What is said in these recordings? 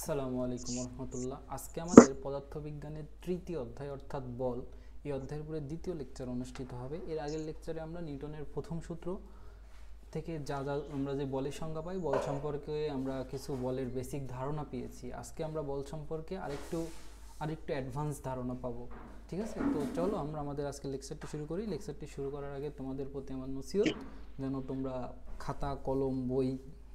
আসসালামু আলাইকুম রহমতুল্লাহ। আজকে আমাদের পদার্থবিজ্ঞানের তৃতীয় অধ্যায় অর্থাৎ বল, এই অধ্যায়ের উপরে দ্বিতীয় লেকচার অনুষ্ঠিত হবে। এর আগের লেকচারে আমরা নিউটনের প্রথম সূত্র থেকে যা যা আমরা যে বলের সংজ্ঞা পাই, বল সম্পর্কে আমরা কিছু বলের বেসিক ধারণা পেয়েছি। আজকে আমরা বল সম্পর্কে আরেকটু অ্যাডভান্স ধারণা পাবো। ঠিক আছে, তো চলো আমরা আমাদের আজকে লেকচারটি শুরু করি। লেকচারটি শুরু করার আগে তোমাদের প্রতি আমার নসিহত, যেন তোমরা খাতা কলম বই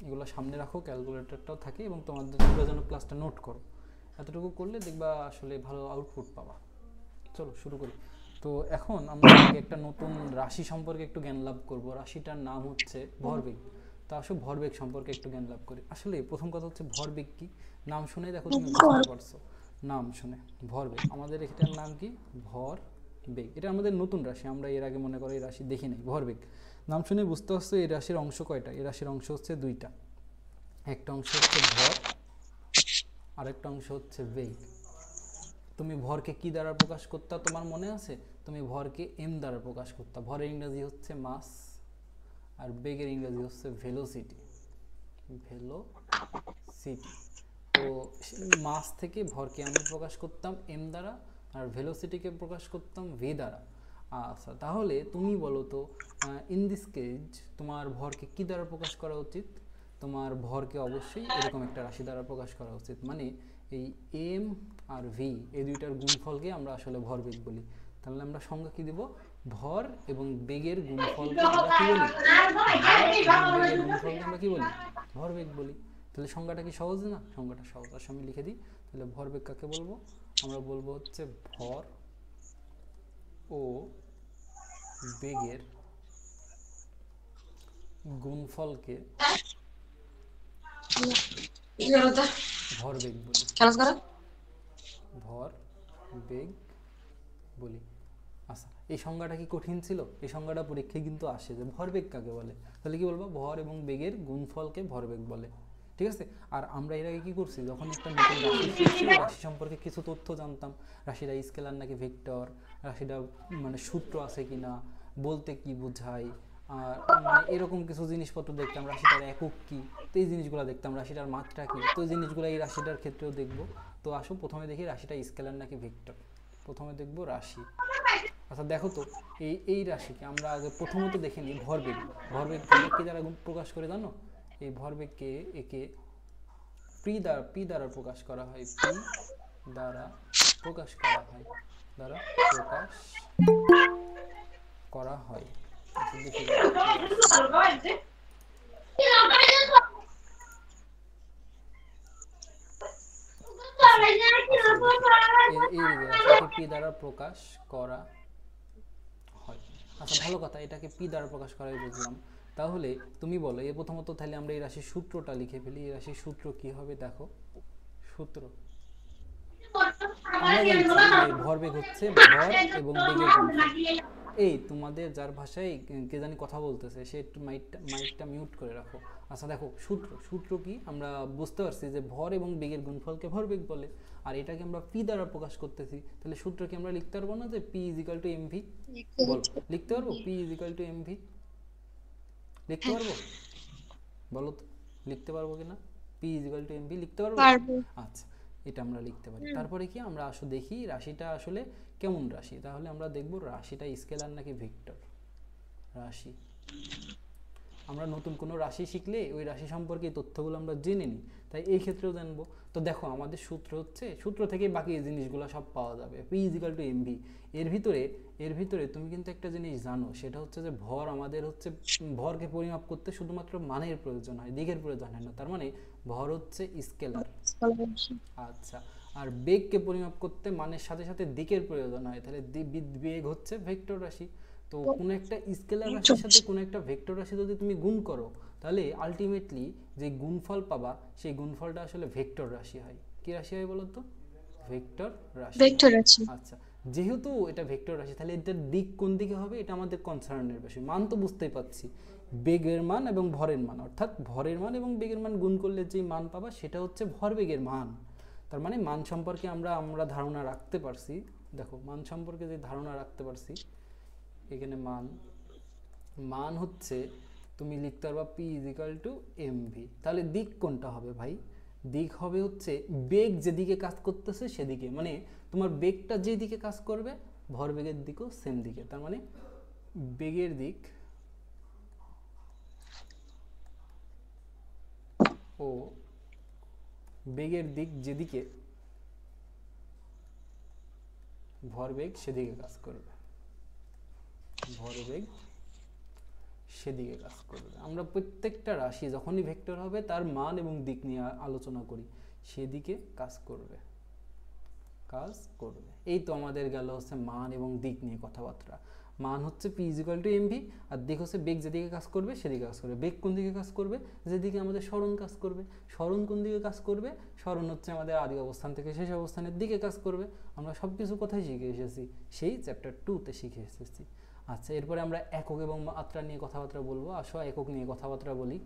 এগুলো সামনে রাখো, ক্যালকুলেটরটাও থাকে, এবং তোমরা যেন ক্লাসটা নোট করো। এতটুকু করলে দেখবা আসলে ভালো আউটপুট পাবা। চলো শুরু করি। তো এখন আমরা একটা নতুন রাশি সম্পর্কে একটু জ্ঞান লাভ করব। রাশিটার নাম হচ্ছে ভরবেগ। তা আসলে ভরবেগ সম্পর্কে একটু জ্ঞান লাভ করি। আসলে প্রথম কথা হচ্ছে ভরবেগ কি। নাম শুনে দেখো তুমি বুঝতে পারছো, নাম শুনে ভরবেগ। আমাদের এটার নাম কি? ভর বেগ। এটা আমাদের নতুন রাশি, আমরা এর আগে মনে করো এই রাশি দেখি নাই। ভরবেগ নাম শুনে বুঝতে পারছো এই রাশির অংশ কয়টা। এই রাশির অংশ হচ্ছে দুইটা, একটা অংশ হচ্ছে ভর, আরেকটা অংশ হচ্ছে বেগ। তুমি ভরকে কি দ্বারা প্রকাশ করতা তোমার মনে আছে? তুমি ভরকে এম দ্বারা প্রকাশ করতা। ভরের ইংরেজি হচ্ছে মাস, আর বেগের ইংরেজি হচ্ছে ভেলোসিটি। ভেলোসিটি। তো মাস থেকে ভরকে আমি প্রকাশ করতাম এম দ্বারা, আর ভেলোসিটিকে প্রকাশ করতাম ভি দ্বারা। আচ্ছা, তাহলে তুমি বলো তো, ইন দিস কেজ তোমার ভরকে কি দ্বারা প্রকাশ করা উচিত? তোমার ভরকে অবশ্যই এরকম একটা রাশি দ্বারা প্রকাশ করা উচিত। মানে এই এম আর ভি এই দুইটার গুণফলকে আমরা আসলে ভরবেগ বলি। তাহলে আমরা সংজ্ঞা কি দেব? ভর এবং বেগের গুণফলকে আমরা কি বলি? ভর এবং বেগের গুণফলকে আমরা কি বলি? ভরবেগ বলি। তাহলে সংজ্ঞাটা কি সহজ না? সংজ্ঞাটা সহজ। আসলে আমি লিখে দিই। তাহলে ভরবেগ কাকে বলবো? আমরা বলবো হচ্ছে ভর ও বেগের গুণফলকে ভরবেগ বলি। ভর বেগ বলি। আচ্ছা, এই সংজ্ঞাটা কি কঠিন ছিল? এই সংজ্ঞাটা পরীক্ষায় কিন্তু আসে যে ভরবেগ কাকে বলে। তাহলে কি বলবো? ভর এবং বেগের গুণফলকে ভরবেগ বলে। ঠিক আছে। আর আমরা এর আগে কি করছি, যখন একটা নতুন রাশি শিখছি, রাশি সম্পর্কে কিছু তথ্য জানতাম। রাশিটা স্কেলার নাকি ভেক্টর, রাশিটা মানে সূত্র আছে কিনা, বলতে কি বোঝায়, আর মানে এরকম কিছু জিনিসপত্র দেখতাম। রাশিটার একক কি, তো এই জিনিসগুলো দেখতাম। রাশিটার মাত্রা কি, তো এই জিনিসগুলো এই রাশিটার ক্ষেত্রেও দেখবো। তো আসো প্রথমে দেখি রাশিটা স্কেলার নাকি ভেক্টর। প্রথমে দেখবো রাশি। আচ্ছা দেখো তো, এই রাশিকে আমরা আগে প্রথমত দেখে নিই ভরবেগ। ভরবেগকে আমরা কি দ্বারা প্রকাশ করে জানো? এই ভরবেগকে একে পি দ্বারা প্রকাশ করা হয়। পি দ্বারা প্রকাশ করা হয়, দ্বারা প্রকাশ করা হয়। আচ্ছা দেখি এই রাশিকে পি দ্বারা প্রকাশ করা হয়। আচ্ছা ভালো কথা, এটাকে পি দ্বারা প্রকাশ করাই বুঝলাম। তাহলে তুমি বলো, প্রথমত তাহলে আমরা এই রাশির সূত্রটা লিখে ফেলি। এই রাশির সূত্র কি হবে দেখো। সূত্র আমরা জানছি যে ভরবেগ হচ্ছে ভর এবং বেগের গুণফল। এই তোমাদের যার ভাষায় কে জানি কথা বলতেছে, সে একটু মাইকটা মিউট করে রাখো। আচ্ছা দেখো, সূত্র কি আমরা বুঝতে পারছি যে ভর এবং বেগের গুণফলকে ভরবেগ বলে, আর এটাকে আমরা পি দ্বারা প্রকাশ করতেছি। তাহলে সূত্র কি আমরা লিখতে পারবো না যে P is equal to M V? বলো, লিখতে পারবো P is equal to M V? লিখতে পারবো? বলো তো লিখতে পারবো কিনা? P is equal to M V লিখতে পারবো? আচ্ছা, এটা আমরা লিখতে পারি। তারপরে কি আমরা আসলে দেখি রাশিটা আসলে কেমন রাশি। তাহলে আমরা দেখব রাশিটা স্কেলার নাকি ভেক্টর। রাশি, আমরা নতুন কোনো রাশি শিখলে ওই রাশি সম্পর্কে তথ্যগুলো আমরা জেনে নিই, তাই এই ক্ষেত্রেও জানবো। তো দেখো আমাদের সূত্র হচ্ছে, সূত্র থেকে বাকি এই জিনিসগুলো সব পাওয়া যাবে। P is equal to M V. এর ভিতরে তুমি কিন্তু একটা জিনিস জানো, সেটা হচ্ছে যে ভর আমাদের হচ্ছে, ভরকে পরিমাপ করতে শুধুমাত্র মানের প্রয়োজন হয়, দিকের প্রয়োজন হয় না। তার মানে ভর হচ্ছে স্কেলার। আচ্ছা, আর বেগকে পরিমাপ করতে মানের সাথে সাথে দিকের প্রয়োজন হয়, তাহলে বেগ হচ্ছে ভেক্টর রাশি। তো কোনো একটা স্কেলার রাশির সাথে কোনো একটা ভেক্টর রাশি যদি তুমি গুণ করো, তাহলে আলটিমেটলি যে গুণফল পাবা, সেই গুণফলটা আসলে ভেক্টর রাশি হয়। কি রাশি হয় বলো তো? ভেক্টর রাশি। আচ্ছা, যেহেতু এটা ভেক্টর রাশি, তাহলে এটার দিক কোন দিকে হবে এটা আমাদের কনসার্নের বিষয়। মান তো বুঝতেই পাচ্ছি, বেগের মান এবং ভরের মান, অর্থাৎ ভরের মান এবং বেগের মান গুণ করলে যে মান পাবা সেটা হচ্ছে ভরবেগের মান। তার মানে মান সম্পর্কে আমরা ধারণা রাখতে পারছি। দেখো মান সম্পর্কে যে ধারণা রাখতে পারছি, এখানে মান হচ্ছে তুমি লিখতে পারবা P is equal to M V. তাহলে দিক কোনটা হবে ভাই? দিক হবে হচ্ছে বেগ যেদিকে কাজ করতেছে সেদিকে, মানে তোমার বেগটা যেদিকে কাজ করবে ভরবেগের দিকও সেম দিকে। তার মানে বেগের দিক ও বেগের দিক যেদিকে ভরবেগ সেদিকে কাজ করবে, ভরবেগ সেদিকে কাজ করবে। আমরা প্রত্যেকটা রাশি যখনই ভেক্টর হবে তার মান এবং দিক নিয়ে আলোচনা করি, সেদিকে কাজ করবে, কাজ করবে। এই তো আমাদের গেল হচ্ছে মান এবং দিক নিয়ে কথাবার্তা। মান হচ্ছে p = mv, আর দিক হচ্ছে বেগ যেদিকে কাজ করবে সেদিকে কাজ করবে। বেগ কোন দিকে কাজ করবে? যেদিকে আমাদের সরণ কাজ করবে। সরণ কোন দিকে কাজ করবে? সরণ হচ্ছে আমাদের আদি অবস্থান থেকে শেষ অবস্থানের দিকে কাজ করবে। আমরা সব কিছু কোথায় শিখে এসেছি? সেই চ্যাপ্টার 2-তে শিখে এসেছি। আচ্ছা, এরপরে আমরা একক এবং মাত্রা নিয়ে কথাবার্তা বলবো। আসো একক নিয়ে কথাবার্তা বলি।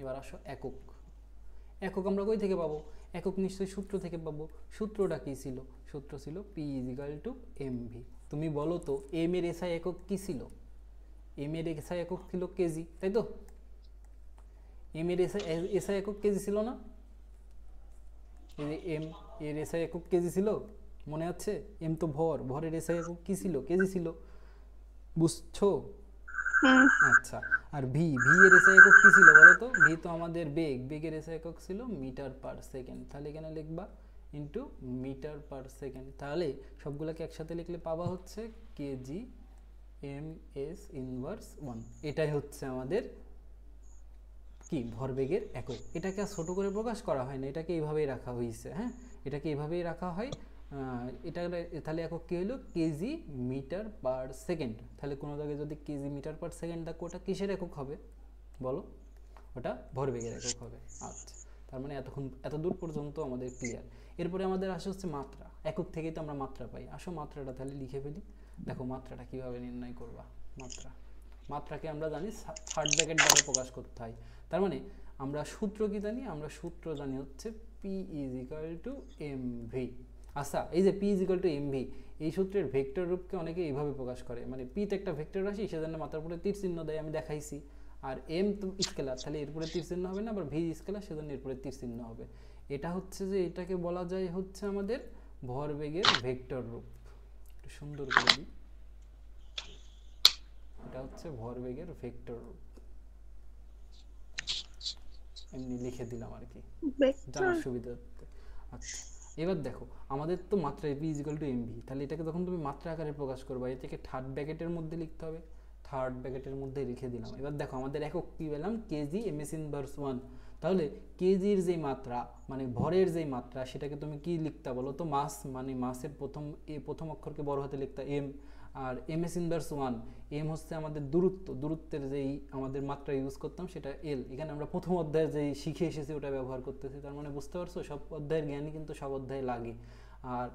এবার আসো একক। একক আমরা কই থেকে পাবো? একক নিশ্চয়ই সূত্র থেকে পাবো। সূত্রটা কি ছিল? সূত্র ছিল p = mv। তুমি বলো তো m এর এসআই একক কি ছিল? m এর এসআই একক ছিল কেজি, তাই তো? m এর এসআই একক কেজি ছিল না? এই যে m এর এসআই একক কেজি ছিল, মনে আছে? m তো ভর, ভরের এসআই একক কি ছিল? কেজি ছিল, বুঝছো? আচ্ছা, আর ভি, ভি এর এসআই একক কি ছিল বলো তো? ভি তো আমাদের বেগ, বেগের এসআই একক ছিল মিটার পার সেকেন্ড। তাহলে এখানে লিখবা ইনটু মিটার পার সেকেন্ড। তাহলে সবগুলোকে একসাথে লিখলে পাবা হচ্ছে কেজি এম এস ইনভার্স 1। এটাই হচ্ছে আমাদের কি ভরবেগের একক। এটাকে আর ছোট করে প্রকাশ করা হয় না, এটাকে এইভাবেই রাখা হয়েছে। হ্যাঁ, এটাকে এইভাবেই রাখা হয়। এটা তাহলে একক কি হলো? KG metre per second. তাহলে কোনো জায়গায় যদি কেজি মিটার পার সেকেন্ড দেখো, ওটা কিসের একক হবে বলো? ওটা ভরবেগের একক হবে। আচ্ছা, তার মানে এত দূর পর্যন্ত আমাদের ক্লিয়ার। এরপরে আমাদের আসে হচ্ছে মাত্রা। একক থেকেই তো আমরা মাত্রা পাই। আসো মাত্রাটা তাহলে লিখে ফেলি। দেখো মাত্রাটা কিভাবে নির্ণয় করবা। মাত্রাকে আমরা জানি থার্ড ব্র্যাকেট দ্বারা প্রকাশ করতে হয়। তার মানে আমরা সূত্র কি জানি? আমরা সূত্র জানি হচ্ছে p = mv। আচ্ছা, এই যে p = mv, এই সূত্রের ভেক্টর রূপকে অনেকে এইভাবে প্রকাশ করে, মানে p তো একটা ভেক্টর রাশি, সেজন্য মাত্রার উপরে তীর চিহ্ন দেয়, আমি দেখাইছি। আর m তো স্কেলার, তাহলে এরপরে তীর চিহ্ন হবে না, আবার v স্কেলার, সেজন্য এরপরে তীর চিহ্ন হবে। এটা হচ্ছে যে এটাকে বলা যায় হচ্ছে আমাদের ভরবেগের ভেক্টর রূপ। একটু সুন্দর করে দিই, এটা হচ্ছে ভরবেগের ভেক্টর রূপ। এমনি লিখে দিলাম আর কি জানার সুবিধার্থে। আচ্ছা, এবার দেখো আমাদের তো মাত্রা p = mv, তাহলে এটাকে যখন তুমি মাত্রা আকারে প্রকাশ করবে, এটাকে থার্ড ব্র্যাকেটের মধ্যে লিখতে হবে। থার্ড ব্র্যাকেটের মধ্যে লিখে দিলাম। এবার দেখো আমাদের একক কি পেলাম? KG ms inverse 1। তাহলে কেজির যে মাত্রা, মানে ভরের যে মাত্রা, সেটাকে তুমি কি লিখতে বলো তো? মাস, মানে মাসের প্রথম অক্ষরকে বড় হাতে লিখতে m। আর ms ইনভার্স 1, m হচ্ছে আমাদের দূরত্ব, দূরত্বের যেই আমাদের মাত্রা ইউজ করতাম সেটা l। এখানে আমরা প্রথম অধ্যায়ে যেই শিখে এসেছি ওটা ব্যবহার করতেছি। তার মানে বুঝতে পারছো, সব অধ্যায়ের জ্ঞানই কিন্তু সব অধ্যায়ে লাগে। আর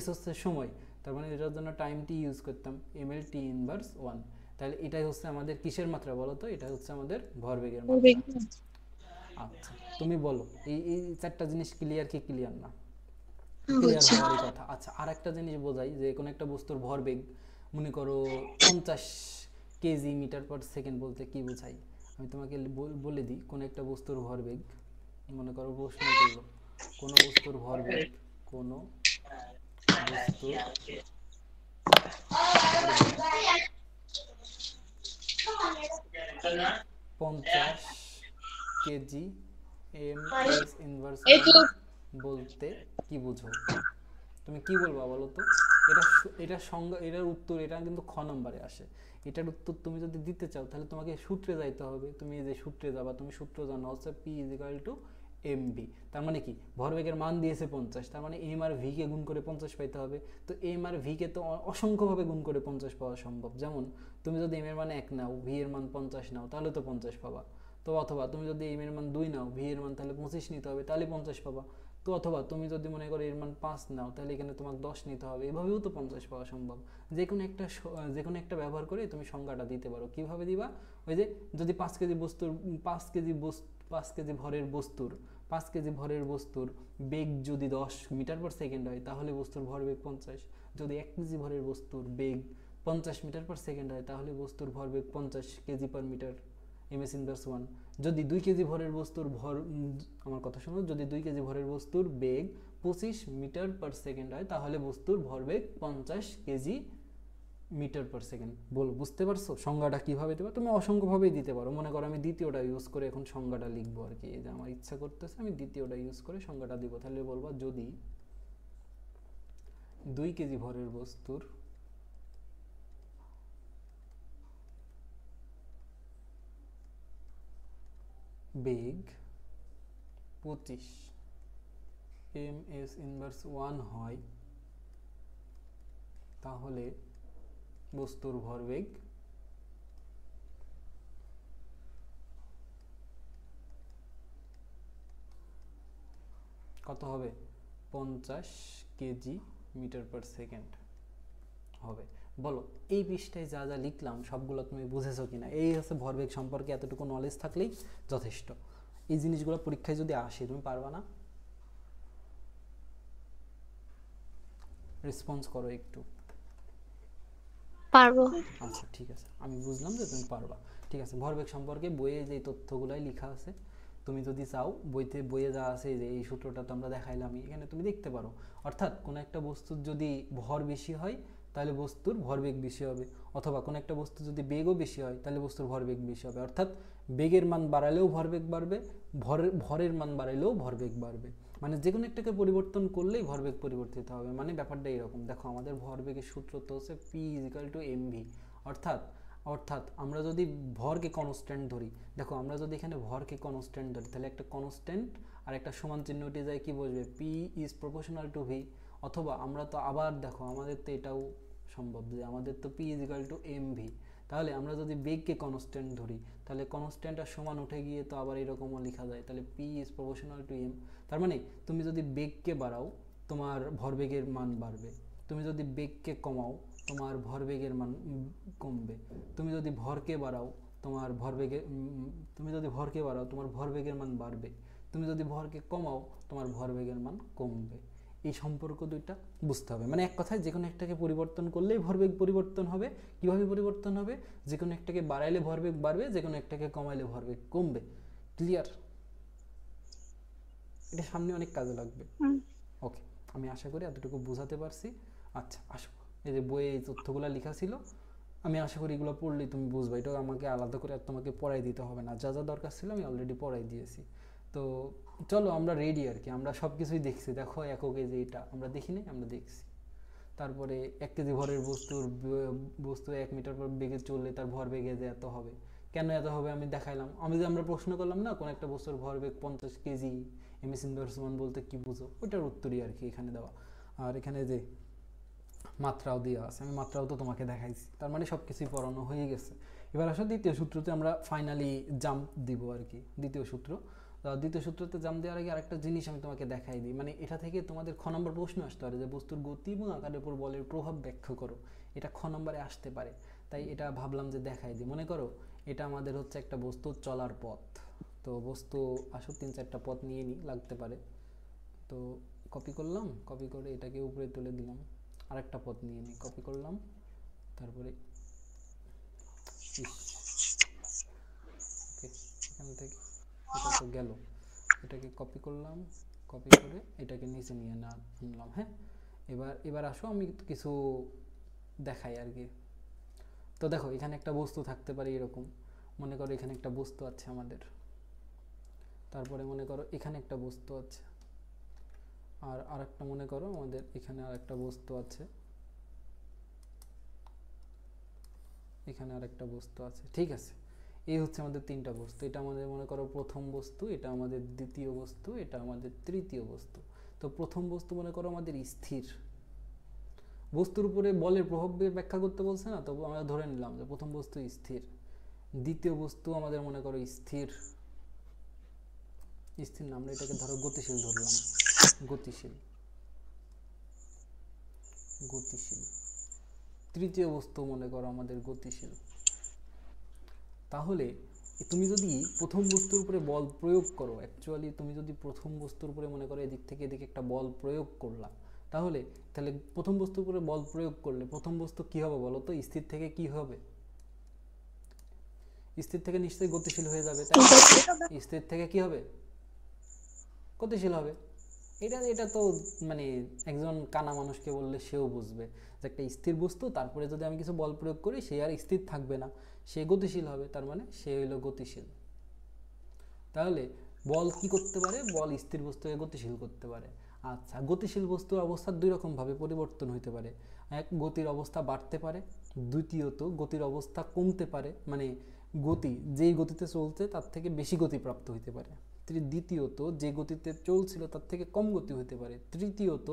s হচ্ছে সময়, তার মানে এটার জন্য টাইম টি ইউজ করতাম, ml t ইনভার্স 1। তাহলে এটাই হচ্ছে আমাদের কিসের মাত্রা বলো তো? এটা হচ্ছে আমাদের ভরবেগের মাত্রা। আচ্ছা, তুমি বলো এই চারটা জিনিস ক্লিয়ার কি ক্লিয়ার না? ক্লিয়ার হওয়ারই কথা। আচ্ছা, আর একটা জিনিস বোঝাই, যে কোনো একটা বস্তুর ভরবেগ, মনে করো 50 কেজি মিটার পার সেকেন্ড বলতে কি বোঝাই আমি তোমাকে বলে দিই। কোন একটা বস্তুর ভরবেগ, মনে করো প্রশ্ন করলো কোন বস্তুর ভরবেগ, কোন বস্তুর ভরবেগ 50 কেজি এম এস ইনভার্স 1 বলতে কি বুঝো? তুমি কি বলবা বলো তো? এটা সংজ্ঞা, এটার উত্তর, এটা কিন্তু খ নম্বরে আসে। এটার উত্তর তুমি যদি দিতে চাও তাহলে তোমাকে সূত্রে যাইতে হবে। তুমি এই যে সূত্রে যাবা, তুমি সূত্র জানো হচ্ছে p = mv। তার মানে কি? ভরবেগের মান দিয়েছে 50, তার মানে m আর v কে গুণ করে 50 পাইতে হবে। তো m আর v কে তো অসংখ্যভাবে গুণ করে 50 পাওয়া সম্ভব। যেমন তুমি যদি m এর মান 1 নাও, v এর মান 50 নাও, তাহলে তো 50 পাবা। তো অথবা তুমি যদি m এর মান 2 নাও, v এর মান তাহলে 25 নিতে হবে, তাহলে 50 পাবা। তো অথবা তুমি যদি মনে করো এর মান 5 নাও, তাহলে এখানে তোমাকে 10 নিতে হবে। এভাবেও তো 50 পাওয়া সম্ভব। যে কোনো একটা ব্যবহার করে তুমি সংজ্ঞাটা দিতে পারো। কিভাবে দিবা? ওই যে যদি 5 কেজি বস্তুর 5 কেজি ভরের বস্তুর বেগ যদি 10 মিটার পার সেকেন্ড হয়, তাহলে বস্তুর ভরবেগ 50। যদি 1 কেজি ভরের বস্তুর বেগ 50 মিটার পার সেকেন্ড হয়, তাহলে বস্তুর ভরবেগ 50 KG per metre ms inverse 1। যদি 2 কেজি ভরের বস্তুর ভর, আমার কথা শোনো, যদি 2 কেজি ভরের বস্তুর বেগ 25 মিটার পার সেকেন্ড হয় তাহলে বস্তুর ভরবেগ 50 কেজি মিটার পার সেকেন্ড। বলো, বুঝতে পারছো সংজ্ঞাটা কিভাবে দেবে? তুমি অসংখ্যভাবেই দিতে পারো। মনে করো আমি দ্বিতীয়টা ইউজ করে এখন সংজ্ঞাটা লিখবো আর কি, এই যে আমার ইচ্ছা করতেছে আমি দ্বিতীয়টা ইউজ করে সংজ্ঞাটা দিব। তাহলে বলবো যদি 2 কেজি ভরের বস্তুর বেগ 25 ms ইনভার্স 1 হয় তাহলে বস্তুর ভরবেগ কত হবে? 50 কেজি মিটার পার সেকেন্ড হবে। বলো এই পৃষ্ঠায় যা যা লিখলাম সবগুলো তুমি বুঝেছো কিনা? এই হচ্ছে ভরবেগ সম্পর্কে এতটুকু নলেজ থাকলেই যথেষ্ট। এই জিনিসগুলো পরীক্ষায় যদি আসে তুমি পারবা না? রেসপন্স করো একটু। পারবো। আচ্ছা ঠিক আছে, আমি বুঝলাম যে তুমি পারবা। ঠিক আছে, ভরবেগ সম্পর্কে বইয়ে যে তথ্যগুলাই লেখা আছে, তুমি যদি চাও বইয়ে যা আছে, যে এই সূত্রটা তো আমরা দেখাইলামই, এখানে তুমি দেখতে পারো। অর্থাৎ কোনো একটা বস্তুর যদি ভর বেশি হয় তাহলে বস্তুর ভরবেগ বেশি হবে, অথবা কোনো একটা বস্তু যদি বেগও বেশি হয় তাহলে বস্তুর ভরবেগ বেশি হবে। অর্থাৎ বেগের মান বাড়ালেও ভরবেগ বাড়বে, ভরের মান বাড়ালেও ভরবেগ বাড়বে। মানে যে কোনো একটাকে পরিবর্তন করলেই ভরবেগ পরিবর্তিত হবে। মানে ব্যাপারটা এরকম। দেখো আমাদের ভরবেগের সূত্র তো হচ্ছে P = mv। অর্থাৎ অর্থাৎ আমরা যদি ভরকে কনস্ট্যান্ট ধরি, দেখো আমরা যদি এখানে ভরকে কনস্ট্যান্ট ধরি তাহলে একটা কনস্ট্যান্ট আর একটা সমান চিহ্ন উঠে যায়, কি বসবে? P is proportional to v। অথবা আমরা তো আবার দেখো আমাদের তো এটাও সম্ভব যে আমাদের তো P = mv। তাহলে আমরা যদি বেগকে কনস্ট্যান্ট ধরি তাহলে কনস্ট্যান্ট আর সমান উঠে গিয়ে তো আবার এরকমও লেখা যায়, তাহলে P is proportional to m। তার মানে তুমি যদি বেগকে বাড়াও তোমার ভরবেগের মান বাড়বে, তুমি যদি বেগকে কমাও তোমার ভরবেগের মান কমবে, তুমি যদি ভরকে বাড়াও তোমার ভরবেগের মান বাড়বে, তুমি যদি ভরকে কমাও তোমার ভরবেগের মান কমবে। এই সম্পর্ক দুইটা বুঝতে হবে। মানে এক কথায় যে কোনো একটাকে পরিবর্তন করলেই ভরবেগ পরিবর্তন হবে। কিভাবে পরিবর্তন হবে? যে কোনো একটাকে বাড়াইলে ভরবেগ বাড়বে, যে কোনো একটাকে কমাইলে ভরবেগ কমবে। ক্লিয়ার? এটা সামনে অনেক কাজে লাগবে। ওকে, আমি আশা করি এতটুকু বোঝাতে পারছি। আচ্ছা আসো, এই যে বইয়ে এই তথ্যগুলো লেখা ছিল, আমি আশা করি এগুলো পড়লেই তুমি বুঝবে। এটা আমাকে আলাদা করে আর তোমাকে পড়াই দিতে হবে না, যা যা দরকার ছিল আমি অলরেডি পড়াই দিয়েছি। তো চলো আমরা রেডি আর কি, আমরা সব কিছুই দেখছি। দেখো এককে যে এটা আমরা দেখিনি, আমরা দেখছি। তারপরে 1 কেজি ভরের বস্তু 1 মিটার পর বেগে চললে তার ভর বেগে যে এত হবে। কেন এত হবে আমি দেখাইলাম। আমরা প্রশ্ন করলাম না কোন একটা বস্তুর ভরবেগ 50 কেজি, ms ইনভার্স 1 বলতে কি বুঝো, ওটার উত্তরই আর কি এখানে দেওয়া। আর এখানে যে মাত্রাও দেওয়া আছে, আমি মাত্রাও তো তোমাকে দেখাইছি। তার মানে সব কিছুই পড়ানো হয়ে গেছে। এবার আসো দ্বিতীয় সূত্রতে আমরা ফাইনালি জাম্প দিব আর কি। দ্বিতীয় সূত্রতে জাম্প দেওয়ার আগে আরেকটা জিনিস আমি তোমাকে দেখাই দিই। মানে এটা থেকে তোমাদের খ নম্বর প্রশ্ন আসতে পারে যে বস্তুর গতি এবং আকারের উপর বলের প্রভাব ব্যাখ্যা করো। এটা খ নম্বরে আসতে পারে, তাই এটা ভাবলাম যে দেখাই দিই। মনে করো এটা আমাদের হচ্ছে একটা বস্তু চলার পথ। তো বস্তু আসো 3-4টা পথ নিয়ে নিই, লাগতে পারে। তো কপি করলাম, কপি করে এটাকে উপরে তুলে দিলাম। আরেকটা পথ নিয়ে নিই, কপি করলাম, তারপরে ওকে এখান থেকে এটা তো গেল, এটাকে কপি করলাম, কপি করে এটাকে নিচে নিয়ে আনলাম। হ্যাঁ, এবার আসো আমি কিছু দেখাই আর কি। তো দেখো এখানে একটা বস্তু থাকতে পারে এরকম। মনে করো এখানে একটা বস্তু আছে আমাদের, তারপরে মনে করো এখানে একটা বস্তু আছে, আর আরেকটা মনে করো আমাদের এখানে আরেকটা বস্তু আছে, এখানে আরেকটা বস্তু আছে। ঠিক আছে, এই হচ্ছে আমাদের 3টা বস্তু। এটা আমাদের মনে করো প্রথম বস্তু, এটা আমাদের দ্বিতীয় বস্তু, এটা আমাদের তৃতীয় বস্তু। তো প্রথম বস্তু মনে করো আমাদের স্থির। বস্তুর উপরে বলের প্রভাব ব্যাখ্যা করতে বলছে না, তো আমরা ধরে নিলাম যে প্রথম বস্তু স্থির। দ্বিতীয় বস্তু আমাদের মনে করো স্থির না, আমরা এটাকে ধরো গতিশীল ধরলাম, গতিশীল। তৃতীয় বস্তু মনে করো আমাদের গতিশীল। তাহলে তুমি যদি প্রথম বস্তুর উপরে বল প্রয়োগ করো, অ্যাকচুয়ালি তুমি যদি প্রথম বস্তুর উপরে মনে করো এদিক থেকে এদিকে একটা বল প্রয়োগ করলা, তাহলে প্রথম বস্তুর উপরে বল প্রয়োগ করলে প্রথম বস্তু কি হবে বলো তো? স্থির থেকে কি হবে? স্থির থেকে নিশ্চয়ই গতিশীল হয়ে যাবে, তাই না? স্থির থেকে কি হবে? গতিশীল হবে। এটা এটা তো মানে একজন কানা মানুষকে বললে সেও বুঝবে যে একটা স্থির বস্তু, তারপরে যদি আমি কিছু বল প্রয়োগ করি সে আর স্থির থাকবে না, সে গতিশীল হবে, তার মানে সে হলো গতিশীল। তাহলে বল কি করতে পারে? বল স্থির বস্তুকে গতিশীল করতে পারে। আচ্ছা, গতিশীল বস্তুর অবস্থা দুই রকম ভাবে পরিবর্তন হতে পারে। এক, গতির অবস্থা বাড়তে পারে। দ্বিতীয়ত গতির অবস্থা কমতে পারে, মানে গতি যেই গতিতে চলছে তার থেকে বেশি গতি প্রাপ্ত হতে পারে। দ্বিতীয়ত যে গতিতে চলছিল তার থেকে কম গতি হতে পারে। তৃতীয়ত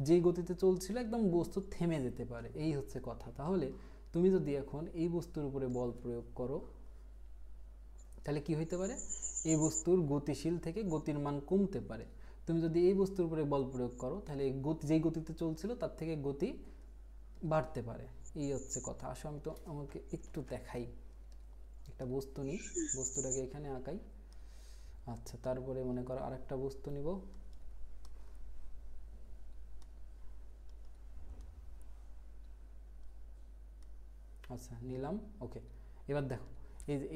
যে গতিতে চলছিল একদম বস্তু থেমে যেতে পারে। এই হচ্ছে কথা। তাহলে তুমি যদি এখন এই বস্তুর উপরে বল প্রয়োগ করো তাহলে কি হইতে পারে? এই বস্তুর গতিশীল থেকে গতির মান কমতে পারে। তুমি যদি এই বস্তুর উপরে বল প্রয়োগ করো তাহলে যেই গতিতে চলছিল তার থেকে গতি বাড়তে পারে। এই হচ্ছে কথা। আসলে আমি তো আমাকে একটু দেখাই, একটা বস্তু নিই, বস্তুটাকে এখানে আঁকাই। আচ্ছা, তারপরে মনে করো আরেকটা বস্তু নিব। আচ্ছা, নিলাম। ওকে, এবার দেখো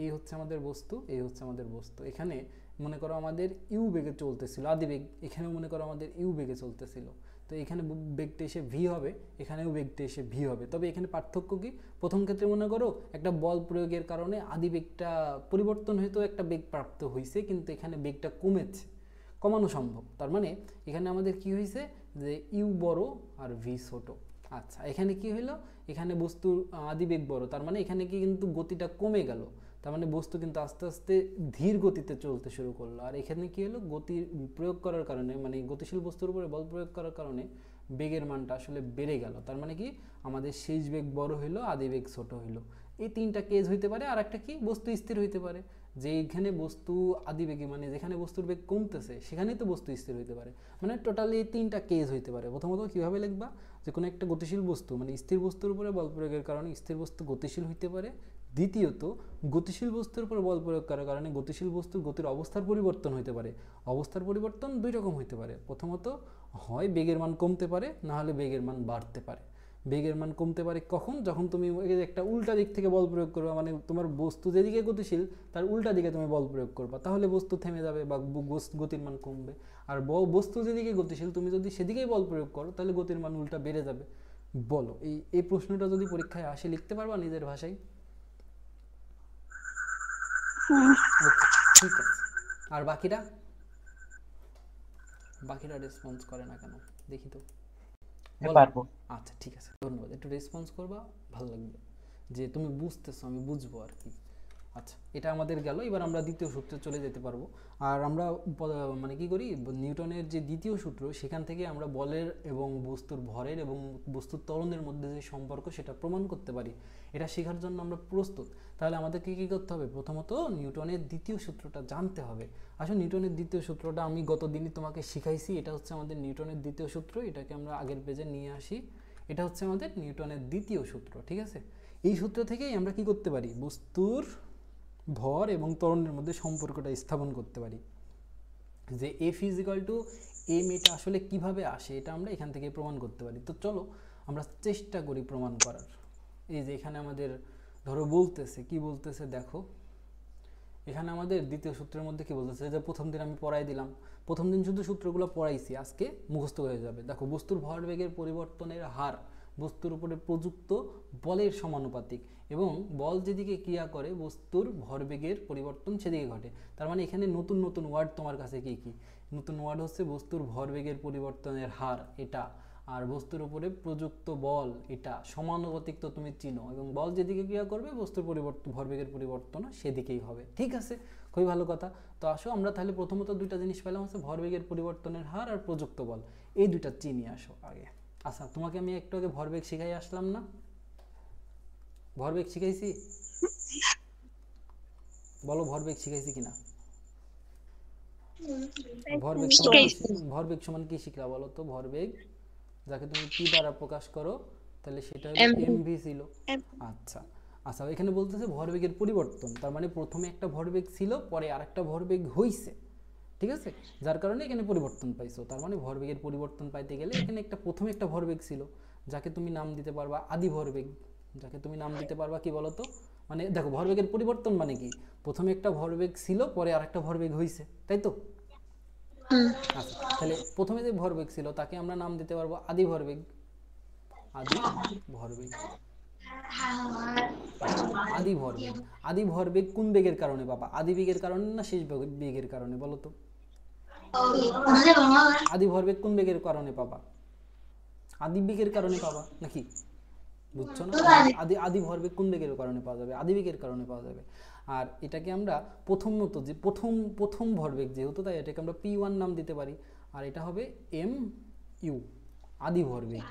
এই হচ্ছে আমাদের বস্তু, এই হচ্ছে আমাদের বস্তু। এখানে মনে করো আমাদের ইউ বেগে চলতেছিল আদিবেগ, এখানেও মনে করো আমাদের ইউ বেগে চলতেছিল। তো এখানে বেগটা এসে ভি হবে, এখানেও বেগটা এসে ভি হবে। তবে এখানে পার্থক্য কি? প্রথম ক্ষেত্রে মনে করো একটা বল প্রয়োগের কারণে আদিবেগটা পরিবর্তন হয়তো একটা বেগ প্রাপ্ত হয়েছে, কিন্তু এখানে বেগটা কমেছে, কমানো সম্ভব। তার মানে এখানে আমাদের কি হয়েছে যে ইউ বড় আর ভি ছোট। আচ্ছা, এখানে কি হইলো? এখানে বস্তুর আদিবেগ বড়, তার মানে এখানে কি কিন্তু গতিটা কমে গেল, তার মানে বস্তু কিন্তু আস্তে আস্তে ধীর গতিতে চলতে শুরু করলো। আর এখানে কি হলো? গতির প্রয়োগ করার কারণে, মানে গতিশীল বস্তুর উপরে বল প্রয়োগ করার কারণে বেগের মানটা আসলে বেড়ে গেল। তার মানে কি আমাদের শেষ বেগ বড় হইলো, আদিবেগ ছোট হইলো। এই তিনটা কেস হইতে পারে। আর একটা কি? বস্তু স্থির হইতে পারে, যে এইখানে বস্তু আদিবেগে, মানে যেখানে বস্তুর বেগ কমতেছে সেখানেই তো বস্তু স্থির হইতে পারে। মানে টোটালি এই তিনটা কেস হইতে পারে। প্রথমত কিভাবে লিখবা? যে কোনো একটা গতিশীল বস্তু, মানে স্থির বস্তুর উপরে বল প্রয়োগের কারণে স্থির বস্তু গতিশীল হইতে পারে। দ্বিতীয়ত গতিশীল বস্তুর উপর বল প্রয়োগ করার কারণে গতিশীল বস্তুর গতির অবস্থার পরিবর্তন হইতে পারে। অবস্থার পরিবর্তন দুই রকম হইতে পারে। প্রথমত হয় বেগের মান কমতে পারে, না হলে বেগের মান বাড়তে পারে। বেগের মান কমতে পারে কখন? যখন তুমি একটা উল্টা দিক থেকে বল প্রয়োগ করবা, মানে তোমার বস্তু যেদিকে গতিশীল তার উল্টা দিকে তুমি বল প্রয়োগ করবা, তাহলে বস্তু থেমে যাবে বা গতির মান কমবে। আর বস্তু যেদিকে গতিশীল তুমি যদি সেদিকেই বল প্রয়োগ করো তাহলে গতির মান উল্টা বেড়ে যাবে। বলো, এই প্রশ্নটা যদি পরীক্ষায় আসে লিখতে পারবা নিজের ভাষায়? ওকে, ঠিক আছে। আর বাকিরা রেসপন্স করে না কেন দেখি তো, বলো। আচ্ছা, ঠিক আছে, ধন্যবাদ। একটু রেসপন্স করবা, ভালো লাগবে যে তুমি বুঝতেছো, আমি বুঝবো আর কি। আচ্ছা, এটা আমাদের গেল। এবার আমরা দ্বিতীয় সূত্রে চলে যেতে পারবো। আর আমরা মানে কি করি, নিউটনের যে দ্বিতীয় সূত্র সেখান থেকে আমরা বলের এবং বস্তুর ভরের এবং বস্তুর ত্বরণের মধ্যে যে সম্পর্ক সেটা প্রমাণ করতে পারি। এটা শেখার জন্য আমরা প্রস্তুত। তাহলে আমাদেরকে কী করতে হবে? প্রথমত নিউটনের দ্বিতীয় সূত্রটা জানতে হবে। আসলে নিউটনের দ্বিতীয় সূত্রটা আমি গত দিনই তোমাকে শিখাইছি। এটা হচ্ছে আমাদের নিউটনের দ্বিতীয় সূত্র। এটাকে আমরা আগের পেজে নিয়ে আসি। এটা হচ্ছে আমাদের নিউটনের দ্বিতীয় সূত্র, ঠিক আছে? এই সূত্র থেকেই আমরা কি করতে পারি? বস্তুর ভর এবং ত্বরণের মধ্যে সম্পর্কটা স্থাপন করতে পারি। যে F is equal to M, এটা আসলে কিভাবে আসে এটা আমরা এখান থেকে প্রমাণ করতে পারি। তো চলো আমরা চেষ্টা করি প্রমাণ করার। এই যে এখানে আমাদের ধরো বলতেছে, কি বলতেছে দেখো, এখানে আমাদের দ্বিতীয় সূত্রের মধ্যে কি বলতেছে, যে প্রথম দিন আমি পড়াই দিলাম, প্রথম দিন শুধু সূত্রগুলো পড়াইছি, আজকে মুখস্থ হয়ে যাবে। দেখো, বস্তুর ভরবেগের পরিবর্তনের হার বস্তুর উপরে প্রযুক্ত বলের সমানুপাতিক, এবং বল যেদিকে ক্রিয়া করে বস্তুর ভরবেগের পরিবর্তন সেদিকে ঘটে। তার মানে এখানে নতুন নতুন ওয়ার্ড তোমার কাছে কি কি? নতুন ওয়ার্ড হচ্ছে বস্তুর ভরবেগের পরিবর্তনের হার এটা, আর বস্তুর উপরে প্রযুক্ত বল এটা, সমানুপাতিক তো তুমি চিনো, এবং বল যেদিকে ক্রিয়া করবে বস্তুর পরিবর্তন ভরবেগের পরিবর্তন সেদিকেই হবে। ঠিক আছে, খুবই ভালো কথা। তো আসো আমরা তাহলে প্রথমত দুইটা জিনিস পেলাম, হচ্ছে ভরবেগের পরিবর্তনের হার আর প্রযুক্ত বল। এই দুইটা চিনি আসো আগে। আচ্ছা, তোমাকে আমি একটু আগে ভরবেগ শিখাই আসলাম না? ভরবেগ শিখাইছি? বলো ভরবেগ শিখাইছি কিনা? ভরবেগ সমান কি শিখলা বলো তো? ভরবেগ যাকে তুমি পি দ্বারা প্রকাশ করো তাহলে সেটা হলো এমভি ছিল। আচ্ছা আচ্ছা, এখানে বলতেছে ভরবেগের পরিবর্তন, তার মানে প্রথমে একটা ভরবেগ ছিল, পরে আরেকটা ভরবেগ হইছে, ঠিক আছে? যার কারণে এখানে পরিবর্তন পাইছো। তার মানে ভরবেগের পরিবর্তন পাইতে গেলে এখানে প্রথমে একটা ভরবেগ ছিল, যাকে তুমি নাম দিতে পারবা আদি ভরবেগ, যাকে তুমি নাম দিতে পারবা কি বলতো? মানে দেখো ভরবেগের পরিবর্তন মানে কি, প্রথমে একটা ভরবেগ ছিল পরে আরেকটা ভরবেগ হয়েছে, তাই তো? আচ্ছা, তাহলে প্রথমে যে ভরবেগ ছিল তাকে আমরা নাম দিতে পারবো আদি ভরবেগ। আদি ভরবেগ। আচ্ছা, আদি ভরবেগ। আদি ভরবেগ কোন বেগের কারণে পাবা? আদি বেগের কারণে না শেষ বেগের কারণে, বলো তো? আদি ভরবেগ কোন বেগের কারণে পাবা? আদি বেগের কারণে পাবা নাকি? বুঝছো না? আদি আদি ভরবেগ কোন বেগের কারণে পাওয়া যাবে? আদি বেগের কারণে পাওয়া যাবে। আর এটাকে আমরা প্রথমত যে প্রথম ভরবেগ যেহেতু, তাই এটাকে আমরা P1 নাম দিতে পারি। আর এটা হবে mu, আদি ভরবেগ।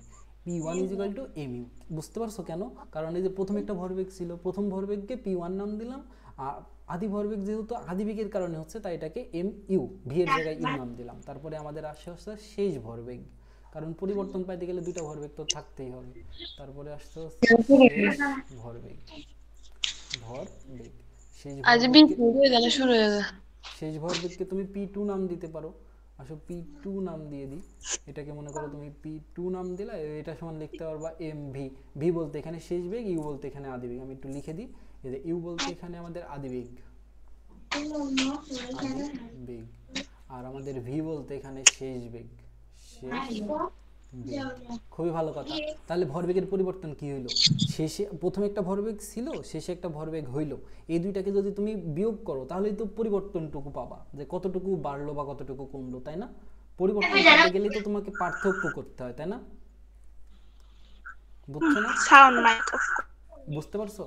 P1 = mu। বুঝতে পারছো কেন? কারণ এই যে প্রথম একটা ভরবেগ ছিল, প্রথম ভরবেগকে P1 নাম দিলাম, আর আদি ভরবেগ যেহেতু আদি বেগের কারণে হচ্ছে, তাই এটাকে mu, v এর জায়গায় u নাম দিলাম। তারপরে আমাদের আসে হচ্ছে শেষ ভরবেগ, কারণ পরিবর্তন পাইতে গেলে দুইটা ভরবেগ তো থাকতেই হবে। তারপরে আসতে হচ্ছে শেষ ভরবেগ। ভরবেগ শেষ ভরবেগকে শেষ ভরবেগকে তুমি P2 নাম দিতে পারো। আসো P2 নাম দিয়ে দিই। এটাকে মনে করো তুমি P2 নাম দিলা, এটা সমান লিখতে পারবা mv। v বলতে এখানে শেষ বেগ, u বলতে এখানে আদি বেগ। আমি একটু লিখে দিই, এই যে u বলতে এখানে আমাদের আদি বেগ, আদি বেগ, আর আমাদের v বলতে এখানে শেষ বেগ, শেষ বেগ। খুবই ভালো কথা। তাহলে ভরবেগের পরিবর্তন কি হইলো? শেষে প্রথমে একটা ভরবেগ ছিল, শেষে একটা ভরবেগ হইলো। এই দুইটাকে যদি তুমি বিয়োগ করো তাহলেই তো পরিবর্তনটুকু পাবা, যে কতটুকু বাড়লো বা কতটুকু কমলো, তাই না? পরিবর্তন করতে গেলেই তো তোমাকে পার্থক্য করতে হয়, তাই না? বুঝছো না? বুঝতে পারছো?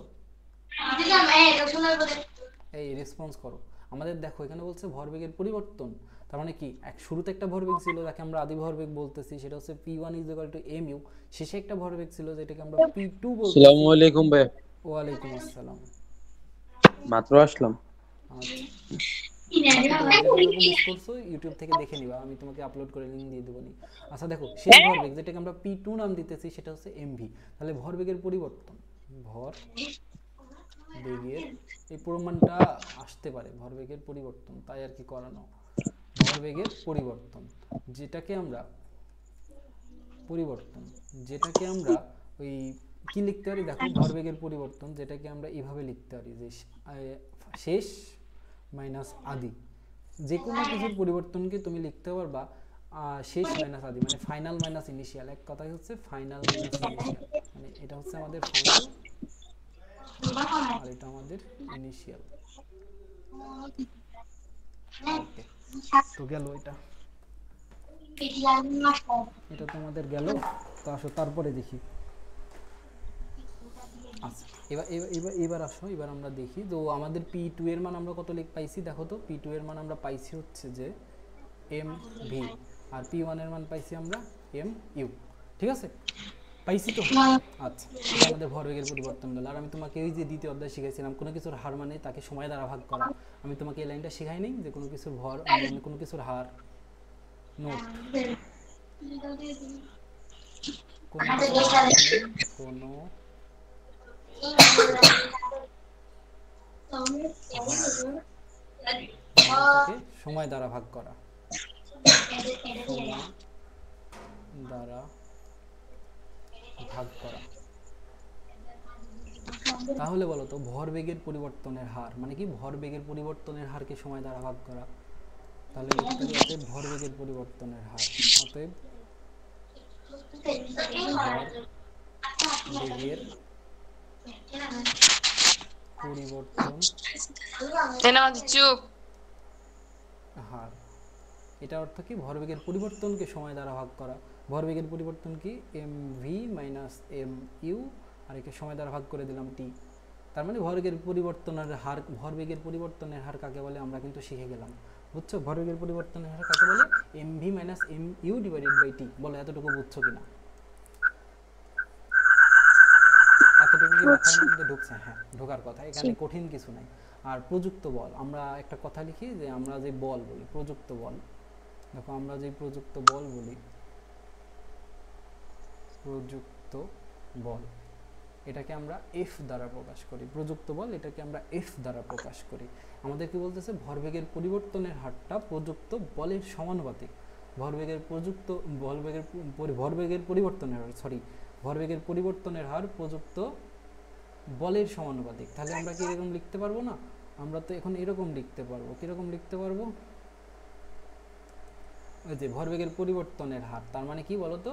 এই রেসপন্স করো। আমাদের দেখো এখানে বলছে ভরবেগের পরিবর্তন, তার মানে কি শুরুতে একটা ভরবেগ ছিল যাকে আমরা আদি ভরবেগ বলতেছি, সেটা হচ্ছে P1 = mu। শেষে একটা ভরবেগ ছিল যেটাকে আমরা P2 বলতেছি। আসসালামু আলাইকুম ভাই। ওয়ালাইকুম আসসালাম। মাত্র আসলাম। আচ্ছা, যেটুকু মিস করছো ইউটিউব থেকে দেখে নিবা, আমি তোমাকে আপলোড করে লিংক দিয়ে দেবো নি। আচ্ছা দেখো, শেষ ভরবেগ যেটাকে আমরা P2 নাম দিতেছি সেটা হচ্ছে mv। তাহলে ভরবেগের পরিবর্তন, ভরবেগের এই প্রমাণটা আসতে পারে, ভরবেগের পরিবর্তন, তাই আর কি করানো। ভরবেগের পরিবর্তন যেটাকে আমরা ওই কি লিখতে পারি দেখো, ভরবেগের পরিবর্তন যেটাকে আমরা এইভাবে লিখতে পারি যে শেষ মাইনাস আদি। যে কোনো কিছুর পরিবর্তনকে তুমি লিখতে পারবা শেষ মাইনাস আদি, মানে ফাইনাল মাইনাস ইনিশিয়াল। এক কথায় হচ্ছে ফাইনাল মাইনাস ইনিশিয়াল, মানে এটা হচ্ছে আমাদের ফাইনাল আর এটা আমাদের ইনিশিয়াল। ওকে, তো গেল এটা তো আমাদের গেল। তো আসো তারপরে দেখি। আচ্ছা, এবার আসো, এবার আমরা দেখি তো আমাদের P2 এর মান আমরা কত পাইছি। দেখো তো P2 এর মান আমরা পাইছি হচ্ছে যে mv, আর P1 এর মান পাইছি আমরা mu। ঠিক আছে, পাইছি তো? আচ্ছা, এটা আমাদের ভরবেগের পরিবর্তন গেল। আর আমি তোমাকে ওই যে দ্বিতীয় অধ্যায় শিখাইছিলাম কোনো কিছুর হার মানে তাকে সময় দ্বারা ভাগ করা, আমি তোমাকে এই লাইনটা শেখাই নাই যে কোনো কিছুর ভর মানে কোনো কিছুর হার, নোট, কোনো তাকে সময় দ্বারা ভাগ করা, সময় দ্বারা ভাগ করা। তাহলে বলো তো ভরবেগের পরিবর্তনের হার মানে কি? ভরবেগের পরিবর্তনের হারকে সময় দ্বারা ভাগ করা। তাহলে লিখতে পারি অতএব ভরবেগের পরিবর্তনের হার, অতএব ভরবেগের পরিবর্তন হার। এটা অর্থ কি? ভরবেগের পরিবর্তনকে সময় দ্বারা ভাগ করা। ভরবেগের পরিবর্তন কি? mv মাইনাস mu, আর একে সময় দ্বারা ভাগ করে দিলাম t। তার মানে ভরবেগের পরিবর্তনের হার, ভরবেগের পরিবর্তনের হার কাকে বলে আমরা কিন্তু শিখে গেলাম। বুঝছো ভরবেগের পরিবর্তনের হার কাকে বলে? mv minus mu divided by t। বলো এতটুকু বুঝছো কিনা? এতটুকু কি মাথার মধ্যে ঢুকছে? হ্যাঁ, ঢোকার কথা, এখানে কঠিন কিছু নাই। আর প্রযুক্ত বল, আমরা একটা কথা লিখি যে আমরা যে বল বলি প্রযুক্ত বল। দেখো আমরা যে প্রযুক্ত বল বলি, প্রযুক্ত বল এটাকে আমরা f দ্বারা প্রকাশ করি। প্রযুক্ত বল এটাকে আমরা f দ্বারা প্রকাশ করি। আমাদের কি বলতেছে? ভরবেগের পরিবর্তনের হারটা প্রযুক্ত বলের সমানুপাতিক। ভরবেগের পরিবর্তনের হার প্রযুক্ত বলের সমানুপাতিক। তাহলে আমরা কি এরকম লিখতে পারবো না? আমরা তো এখন এরকম লিখতে পারবো। কিরকম লিখতে পারবো? ওই যে ভরবেগের পরিবর্তনের হার, তার মানে কি বলতো,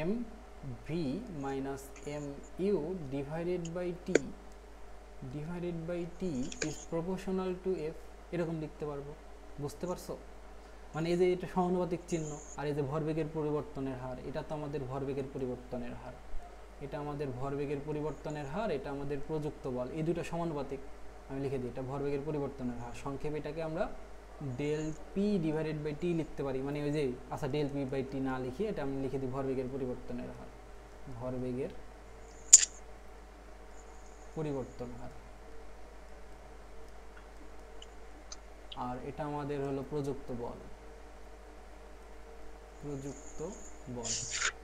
M V minus M U divided by T is proportional to F, এরকম লিখতে পারবো। বুঝতে পারছো? মানে এই যে এটা সমানুপাতিক চিহ্ন, আর এই যে ভরবেগের পরিবর্তনের হার, এটা তো আমাদের ভরবেগের পরিবর্তনের হার, এটা আমাদের ভরবেগের পরিবর্তনের হার, এটা আমাদের প্রযুক্ত বল, এই দুটো সমানুপাতিক। আমি লিখে দিই এটা ভরবেগের পরিবর্তনের হার। সংক্ষেপে এটাকে আমরা ডেল পি ডিভাইডেড বাই টি লিখতে পারি। মানে ওই যে আচ্ছা ডেল পি বাই টি না লিখে এটা আমি লিখে দিই ভরবেগের পরিবর্তনের হার, ভরবেগের পরিবর্তন হার। আর এটা আমাদের হলো প্রযুক্ত বল, প্রযুক্ত বল।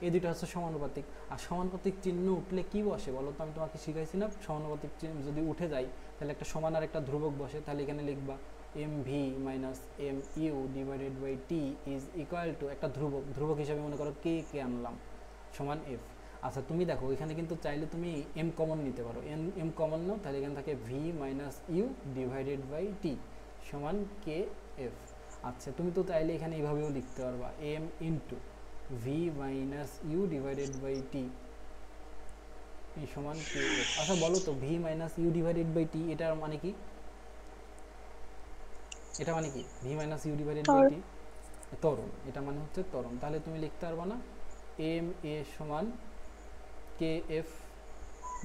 এই দুটো হচ্ছে সমানুপাতিক। আর সমানুপাতিক চিহ্ন উঠলে কি বসে বলো তো? আমি তোমাকে শিখাইছি না, সমানুপাতিক চিহ্ন যদি উঠে যায় তাহলে একটা সমান আর একটা ধ্রুবক বসে। তাহলে এখানে লিখবা M V minus M U divided by T is equal to একটা ধ্রুবক, ধ্রুবক হিসাবে মনে করো কে কে আনলাম, সমান এফ। আচ্ছা তুমি দেখো এখানে কিন্তু চাইলে তুমি এম কমন নিতে পারো, এম কমন নাও, তাহলে এখানে থাকে V minus U divided by T সমান কে এফ। আচ্ছা তুমি তো চাইলে এখানে এইভাবেও লিখতে পারবা M into V minus U divided by T এই সমান কে এফ। আচ্ছা বলো তো V minus U divided by T এটার মানে কি? এটা মানে কি V minus U divided by T? ত্বরণ, এটা মানে হচ্ছে ত্বরণ। তাহলে তুমি লিখতে পারবা না এম এ সমান কে এফ।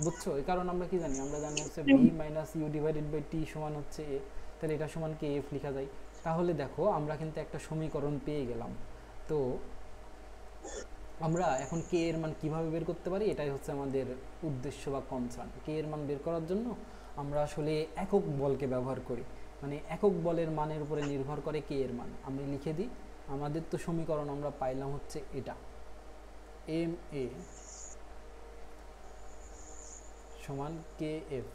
বুঝছো? এই কারণ আমরা কি জানি, আমরা জানি হচ্ছে V minus U divided by T সমান হচ্ছে এ, তাহলে এটা সমান কে এফ লেখা যায়। তাহলে দেখো আমরা কিন্তু একটা সমীকরণ পেয়ে গেলাম। তো আমরা এখন কে এর মান কিভাবে বের করতে পারি, এটাই হচ্ছে আমাদের উদ্দেশ্য বা কনসার্ন। কে এর মান বের করার জন্য আমরা আসলে একক বলকে ব্যবহার করি, মানে একক বলের মানের উপরে নির্ভর করে কে এর মান। আমি লিখে দিই, আমাদের তো সমীকরণ আমরা পাইলাম হচ্ছে এটা, এম এ সমান কে এফ।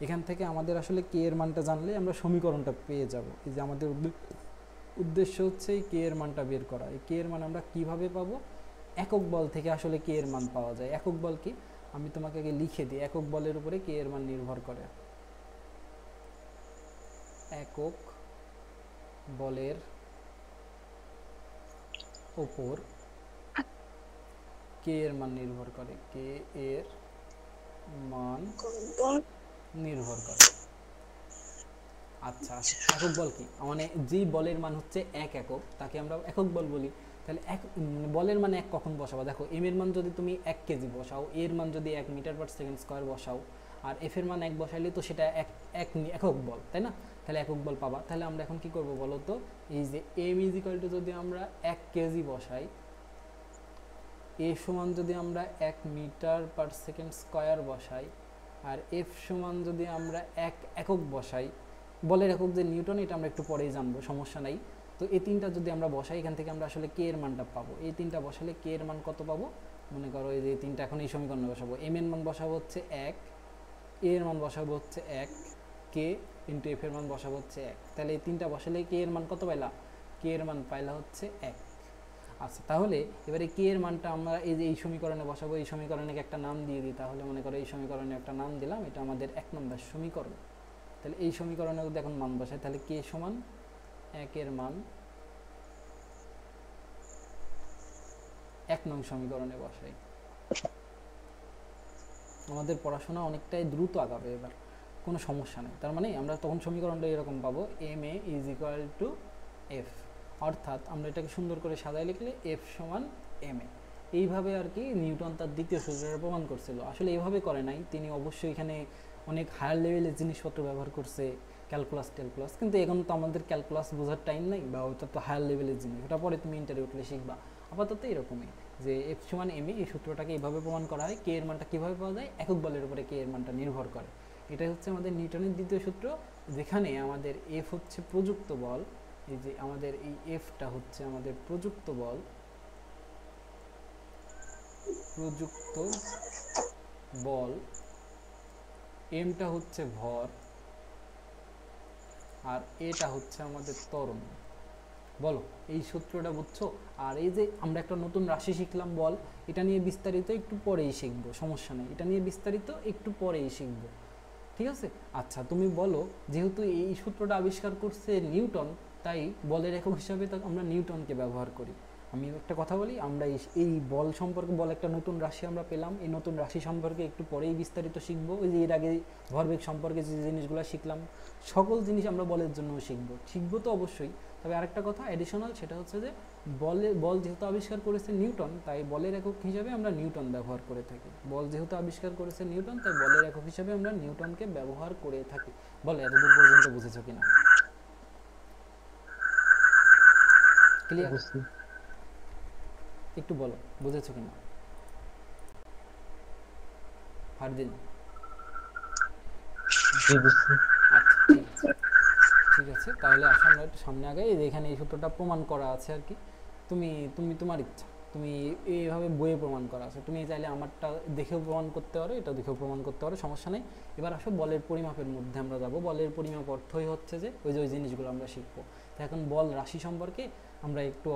এখান থেকে আমাদের আসলে কে এর মানটা জানলে আমরা সমীকরণটা পেয়ে যাব। এই যে আমাদের উদ্দেশ্য হচ্ছে এই কে এর মানটা বের করা। এই কে এর মান আমরা কিভাবে পাবো? একক বল থেকে আসলে কে এর মান পাওয়া যায়। একক বল কি আমি তোমাকে আগে লিখে দিই, একক বলের উপরে কে এর মান নির্ভর করে। একক বলের উপর কে এর মান নির্ভর করে, কে এর মান নির্ভর করে। আচ্ছা একক বল কি? মানে যেই বলের মান হচ্ছে এক একক তাকে আমরা একক বল বলি। তাহলে এক বলের মান এক কখন বসাবো? দেখো এম এর মান যদি তুমি 1 কেজি বসাও, এর মান যদি 1 মিটার পার সেকেন্ড স্কয়ার বসাও, আর এফ এর মান 1 বসাইলে তো সেটা একক বল, তাই না? তাহলে একক বল পাবা। তাহলে আমরা এখন কি করব বলো তো? এই যে এম ইজ ইকুয়াল টু যদি আমরা 1 কেজি বসাই, এ সমান যদি আমরা 1 মিটার পার সেকেন্ড স্কয়ার বসাই, আর এফ সমান যদি আমরা একক বসাই, বলের একক যে নিউটন, এটা আমরা একটু পরেই জানবো, সমস্যা নাই। তো এই তিনটা যদি আমরা বসাই, এখান থেকে আমরা আসলে কে এর মানটা পাবো। এই তিনটা বসালে কে এর মান কত পাবো? মনে করো এই যে তিনটা এখন এই সমীকরণে বসাবো, এম এর মান বসাবো হচ্ছে 1, এ এর মান বসাবো হচ্ছে 1, কে ইন্টু এফ এর মান বসাবো হচ্ছে 1। তাহলে এই তিনটা বসালে কে এর মান কত পাইলা? কে এর মান পাইলা হচ্ছে 1। আচ্ছা তাহলে এবারে কে এর মানটা আমরা এই যে এই সমীকরণে বসাবো, এই সমীকরণে একটা নাম দিয়ে দিই। তাহলে মনে করো এই সমীকরণে একটা নাম দিলাম, এটা আমাদের 1 নম্বর সমীকরণ। তাহলে এই সমীকরণে যদি এখন মান বসাই, তাহলে কে সমান 1 এর মান 1 নং সমীকরণে বসাই। আমাদের পড়াশোনা অনেকটাই দ্রুত আগাবে এবার, কোনো সমস্যা নেই। তার মানে আমরা তখন সমীকরণটা এরকম পাবো, M A is equal to F, অর্থাৎ আমরা এটাকে সুন্দর করে সাজায় লিখলে এফ সমান এম এ। এইভাবে আর কি নিউটন তার দ্বিতীয় সূত্রটা প্রমাণ করছিল। আসলে এইভাবে করে নাই, তিনি অবশ্যই এখানে অনেক হায়ার লেভেলের জিনিসপত্র ব্যবহার করছে, ক্যালকুলাস, কিন্তু এখন তো আমাদের ক্যালকুলাস বোঝার টাইম নাই, বা ওটা তো হায়ার লেভেলের জিনিস, ওটা পরে তুমি ইন্টারভিউ উঠলে শিখবা। আপাতত এরকমই যে এফ সমান এম এ, এই সূত্রটাকে এইভাবে প্রমাণ করা হয়। কে এর মানটা কীভাবে পাওয়া যায়? একক বলের উপরে কে এর মানটা নির্ভর করে। এটাই হচ্ছে আমাদের নিউটনের দ্বিতীয় সূত্র, যেখানে আমাদের এফ হচ্ছে প্রযুক্ত বল। এই যে আমাদের এই এফটা হচ্ছে আমাদের প্রযুক্ত বল, প্রযুক্ত বল, এমটা হচ্ছে ভর, আর এটা হচ্ছে আমাদের ত্বরণ। বলো এই সূত্রটা বুঝছো? আর এই যে আমরা একটা নতুন রাশি শিখলাম বল, এটা নিয়ে বিস্তারিত একটু পরেই শিখবো, সমস্যা নেই, এটা নিয়ে বিস্তারিত একটু পরেই শিখবো, ঠিক আছে? আচ্ছা তুমি বলো, যেহেতু এই সূত্রটা আবিষ্কার করছে নিউটন, তাই বলের একক হিসাবে আমরা নিউটনকে ব্যবহার করি। আমি একটা কথা বলি, আমরা এই বল সম্পর্কে, বল একটা নতুন রাশি আমরা পেলাম, এই নতুন রাশি সম্পর্কে একটু পরেই বিস্তারিত শিখবো। ওই যে এর আগে ভরবেগ সম্পর্কে যে জিনিসগুলো শিখলাম, সকল জিনিস আমরা বলের জন্য শিখবো তো অবশ্যই। তবে আরেকটা কথা অ্যাডিশনাল, সেটা হচ্ছে যে বল যেহেতু আবিষ্কার করেছে নিউটন, তাই বলের একক হিসাবে আমরা নিউটন ব্যবহার করে থাকি। বল যেহেতু আবিষ্কার করেছে নিউটন, তাই বলের একক হিসাবে আমরা নিউটনকে ব্যবহার করে থাকি। বলে এতদূর পর্যন্ত বুঝেছো কিনা? ক্লিয়ার? বুঝছি। একটু বলো বুঝেছো কিনা ফারদিন? জি বুঝছি। আচ্ছা ঠিক আছে, ঠিক আছে, তাহলে আসো আমরা একটু সামনে আগাই। এই যে এখানে এই সূত্রটা প্রমাণ করা আছে আর কি। তুমি তুমি তোমার ইচ্ছা, তুমি এইভাবে বইয়ে প্রমাণ করা আছে, তুমি চাইলে আমারটা দেখেও প্রমাণ করতে পারো, এটা দেখেও প্রমাণ করতে পারো, সমস্যা নেই। এবার আসো বলের পরিমাপের মধ্যে আমরা যাব। বলের পরিমাপ অর্থই হচ্ছে যে ওই জিনিসগুলো আমরা শিখবো। তো এখন বল রাশি সম্পর্কে আমরা একটু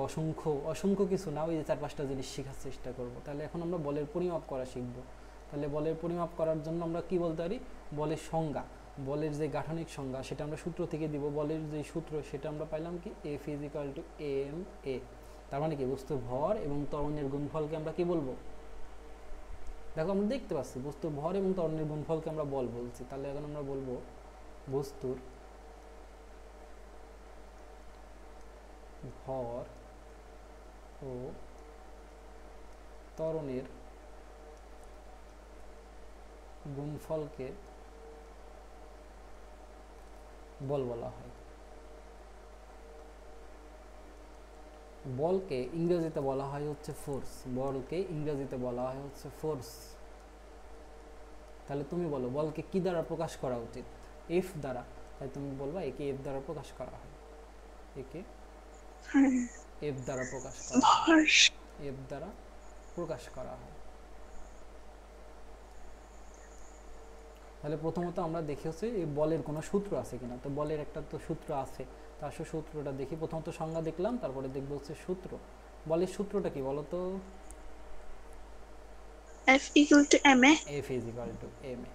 অসংখ্য কিছু না, ওই যে 4-5টা জিনিস শেখার চেষ্টা করব। তাহলে এখন আমরা বলের পরিমাপ করা শিখবো। তাহলে বলের পরিমাপ করার জন্য আমরা কি বলতে পারি? বলের সংজ্ঞা, বলের যে গাঠনিক সংজ্ঞা, সেটা আমরা সূত্র থেকে দিব। বলের যে সূত্র, সেটা আমরা পাইলাম কি, F is equal to M A. তার মানে কি, বস্তুর ভর এবং ত্বরণের গুণফলকে আমরা কি বলবো? দেখো আমরা দেখতে পাচ্ছি বস্তুর ভর এবং ত্বরণের গুণফলকে আমরা বল বলছি। তাহলে এখন আমরা বলবো বস্তুর ভর ও ত্বরণের গুণফলকে বল বলা হয়। বলকে ইংরেজিতে বলা হয় হচ্ছে ফোর্স। বলকে ইংরেজিতে বলা হয় হচ্ছে ফোর্স। তাহলে তুমি বলো বলকে কি দ্বারা প্রকাশ করা উচিত? এফ দ্বারা। তাই তুমি বলবা একে এফ দ্বারা প্রকাশ করা হয়, একে এফ দ্বারা প্রকাশ করা হয়, এফ দ্বারা প্রকাশ করা হয়। তাহলে প্রথমত আমরা দেখি হচ্ছে এই বলের কোনো সূত্র আছে কিনা। তো বলের একটা তো সূত্র আছে, তার সূত্রটা দেখি। প্রথমত সংজ্ঞা দেখলাম, তারপরে দেখবো হচ্ছে সূত্র। বলের সূত্রটা কি বলো তো? F equal to ma. F is equal to M A.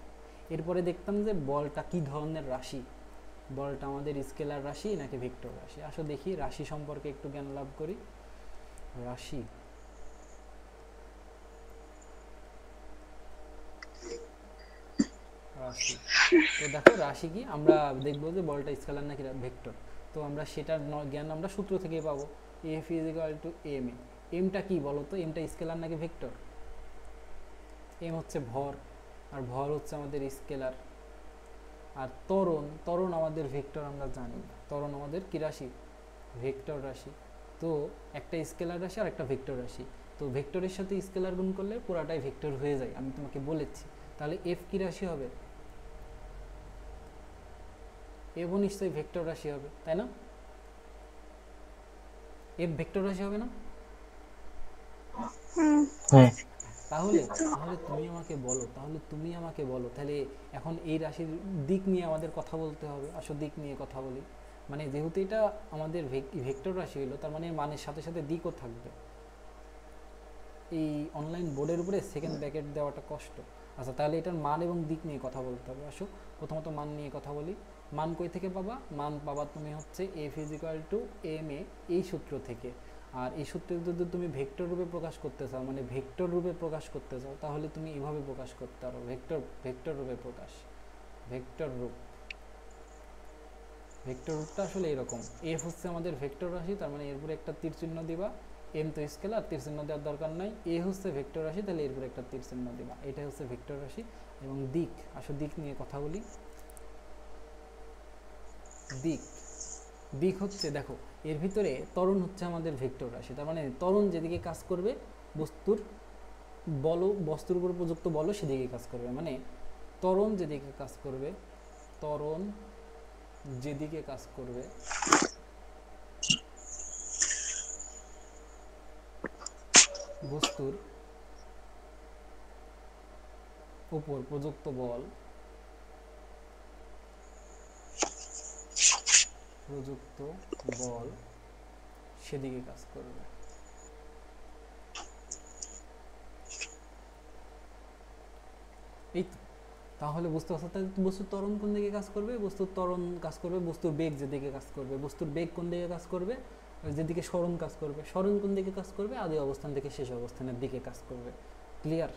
এরপরে দেখতাম যে বলটা কি ধরনের রাশি, বলটা আমাদের স্কেলার রাশি নাকি ভেক্টর রাশি। আসো দেখি রাশি সম্পর্কে একটু জ্ঞান লাভ করি। রাশি, রাশি, তো দেখো রাশি কি, আমরা দেখবো যে বলটা স্কেলার নাকি ভেক্টর। তো আমরা সেটার জ্ঞান আমরা সূত্র থেকেই পাবো। F is equal to M A. এমটা কি বলো তো? এমটা স্কেলার নাকি ভেক্টর? এম হচ্ছে ভর, আর ভর হচ্ছে আমাদের স্কেলার। আর ত্বরণ আমাদের ভেক্টর, আমরা জানি ত্বরণ আমাদের কি রাশি? ভেক্টর রাশি। তো একটা স্কেলার রাশি আর একটা ভেক্টর রাশি, তো ভেক্টরের সাথে স্কেলার গুণ করলে পুরাটাই ভেক্টর হয়ে যায়, আমি তোমাকে বলেছি। তাহলে এফ কি রাশি হবে? এফও নিশ্চয়ই ভেক্টর রাশি হবে, তাই না? এফ ভেক্টর রাশি হবে না? হ্যাঁ। তাহলে তাহলে তুমি আমাকে বলো তাহলে এখন এই রাশির দিক নিয়ে আমাদের কথা বলতে হবে। আসো দিক নিয়ে কথা বলি। মানে যেহেতু এটা আমাদের ভেক্টর রাশি হলো, তার মানে মানের সাথে সাথে দিকও থাকবে। এই অনলাইন বোর্ডের উপরে সেকেন্ড ব্র্যাকেট দেওয়াটা কষ্ট। আচ্ছা তাহলে এটার মান এবং দিক নিয়ে কথা বলতে হবে। আসো প্রথমত মান নিয়ে কথা বলি। মান কই থেকে পাবা? মান পাবা তুমি হচ্ছে F is equal to M A, এই সূত্র থেকে। আর এই সূত্রে যদি তুমি ভেক্টর রূপে প্রকাশ করতে চাও, মানে ভেক্টর রূপে প্রকাশ করতে চাও, তাহলে তুমি এভাবে প্রকাশ করতে পারো, ভেক্টর রূপে প্রকাশ। ভেক্টর রূপ, ভেক্টর রূপটা আসলে এরকম। এফ হচ্ছে আমাদের ভেক্টর রাশি, তার মানে এরপরে একটা তীর চিহ্ন দিবা। এম তো স্কেলার, তীর চিহ্ন দেওয়ার দরকার নাই। এ হচ্ছে ভেক্টর রাশি, তাহলে এরপরে একটা তীর চিহ্ন দিবা। এটা হচ্ছে ভেক্টর রাশি। এবং দিক, আসো দিক নিয়ে কথা বলি। দিক, দিক হচ্ছে দেখো এর ভিতরে ত্বরণ হচ্ছে আমাদের ভেক্টর রাশি, তার মানে ত্বরণ যেদিকে কাজ করবে বস্তুর উপর প্রযুক্ত বল সেদিকে কাজ করবে। মানে ত্বরণ যেদিকে কাজ করবে, ত্বরণ যেদিকে কাজ করবে, বস্তুর উপর প্রযুক্ত বল, প্রযুক্ত বল সেদিকে কাজ করবে। এই তো, তাহলে বুঝতে পারছো, তাহলে বস্তুর ত্বরণ কোন দিকে কাজ করবে? বস্তুর ত্বরণ কাজ করবে বস্তুর বেগ যেদিকে কাজ করবে। বস্তুর বেগ কোন দিকে কাজ করবে? যেদিকে সরণ কাজ করবে। সরণ কোন দিকে কাজ করবে? আদি অবস্থান থেকে শেষ অবস্থানের দিকে কাজ করবে। ক্লিয়ার?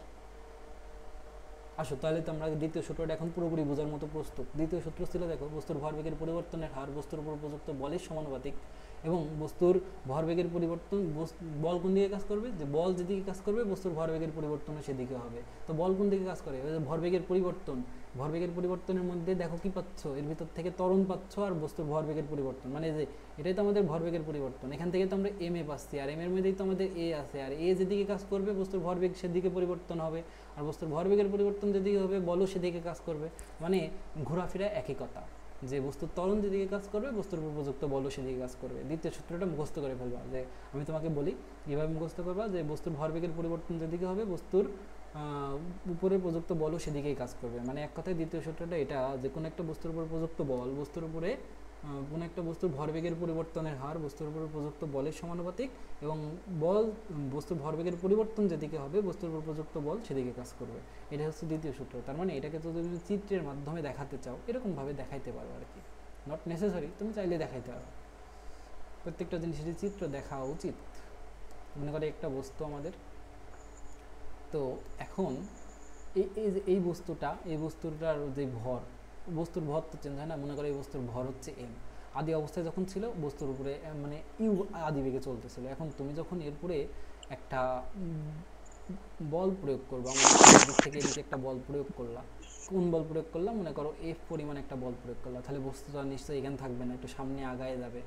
আসো তাহলে তো আমরা দ্বিতীয় সূত্রটা এখন পুরোপুরি বোঝার মতো প্রস্তুত। দ্বিতীয় সূত্র ছিল, দেখো, বস্তুর ভরবেগের পরিবর্তনের হার বস্তুর উপর প্রযুক্ত বলের সমানুপাতিক এবং বস্তুর ভরবেগের পরিবর্তন বল কোন দিকে কাজ করবে? যে বল যেদিকে কাজ করবে বস্তুর ভরবেগের পরিবর্তনও সেদিকে হবে। তো বল কোন দিকে কাজ করে? ভরবেগের পরিবর্তন। ভরবেগের পরিবর্তনের মধ্যে দেখো কি পাচ্ছ, এর ভিতর থেকে ত্বরণ পাচ্ছ আর বস্তুর ভরবেগের পরিবর্তন, মানে যে এটাই তো আমাদের ভরবেগের পরিবর্তন। এখান থেকে তো আমরা এম এ পাচ্ছি, আর এম এর মধ্যেই তো আমাদের এ আছে, আর এ যেদিকে কাজ করবে বস্তুর ভরবেগ সেদিকে পরিবর্তন হবে, আর বস্তুর ভরবেগের পরিবর্তন যেদিকে হবে বলও সেদিকে কাজ করবে। মানে ঘোরাফেরা একই কথা, যে বস্তুর ত্বরণ যেদিকে কাজ করবে বস্তুর উপর প্রযুক্ত বলও সেদিকে কাজ করবে। দ্বিতীয় সূত্রটা মুখস্থ করে ফেলবা, যে আমি তোমাকে বলি কীভাবে মুখস্থ করবা, যে বস্তুর ভরবেগের পরিবর্তন যেদিকে হবে বস্তুর উপরে প্রযুক্ত বলও সেদিকেই কাজ করবে। মানে এক কথায় দ্বিতীয় সূত্রটা এটা, যে কোনো একটা বস্তুর উপর প্রযুক্ত বল বস্তুর উপরে কোনো একটা বস্তুর ভরবেগের পরিবর্তনের হার বস্তুর উপর প্রযুক্ত বলের সমানুপাতিক, এবং বল বস্তুর ভরবেগের পরিবর্তন যেদিকে হবে বস্তুর উপর প্রযুক্ত বল সেদিকে কাজ করবে। এটা হচ্ছে দ্বিতীয় সূত্র। তার মানে এটাকে যদি তুমি চিত্রের মাধ্যমে দেখাতে চাও এরকমভাবে দেখাইতে পারো আর কি, নট নেসেসারি, তুমি চাইলে দেখাইতে পারো। প্রত্যেকটা জিনিসেরই চিত্র দেখা উচিত। মনে করে একটা বস্তু আমাদের, তো এখন এই বস্তুটার যে ভর, বস্তুর ভর তো চেঞ্জ হয় না। মনে করো এই বস্তুর ভর হচ্ছে এম, আদি অবস্থায় যখন ছিল বস্তুর উপরে মানে ইউ আদি বেগে চলতেছিল। এখন তুমি যখন এরপরে একটা বল প্রয়োগ করবা, দিক থেকে এদিকে একটা বল প্রয়োগ করলা, কোন বল প্রয়োগ করলাম? মনে করো এফ পরিমাণ একটা বল প্রয়োগ করলা, তাহলে বস্তুটা নিশ্চয়ই এখানে থাকবে না, একটু সামনে আগায় যাবে।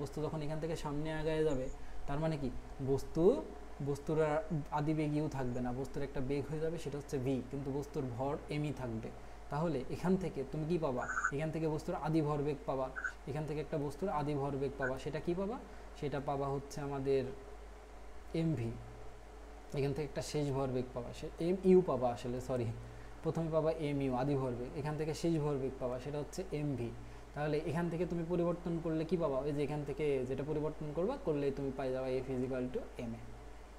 বস্তু যখন এখান থেকে সামনে আগায় যাবে তার মানে কি বস্তুর আদি বেগ ইউ থাকবে না, বস্তুর একটা বেগ হয়ে যাবে, সেটা হচ্ছে ভি, কিন্তু বস্তুর ভর এমই থাকবে। তাহলে এখান থেকে তুমি কি পাবা? এখান থেকে বস্তুর আদি ভরবেগ পাবা, এখান থেকে একটা বস্তুর আদি ভরবেগ পাবা, সেটা কি পাবা? সেটা পাবা হচ্ছে আমাদের এম ভি। এখান থেকে একটা শেষ ভরবেগ পাবা, সে এম ইউ পাবা, আসলে সরি, প্রথমে পাবা এম ইউ আদি ভরবেগ, এখান থেকে শেষ ভরবেগ পাবা, সেটা হচ্ছে এম ভি। তাহলে এখান থেকে তুমি পরিবর্তন করলে কি পাবা? ওই যে এখান থেকে যেটা পরিবর্তন করবা করলে তুমি পাই যাবা এফ ইজিক্যাল টু এম এ।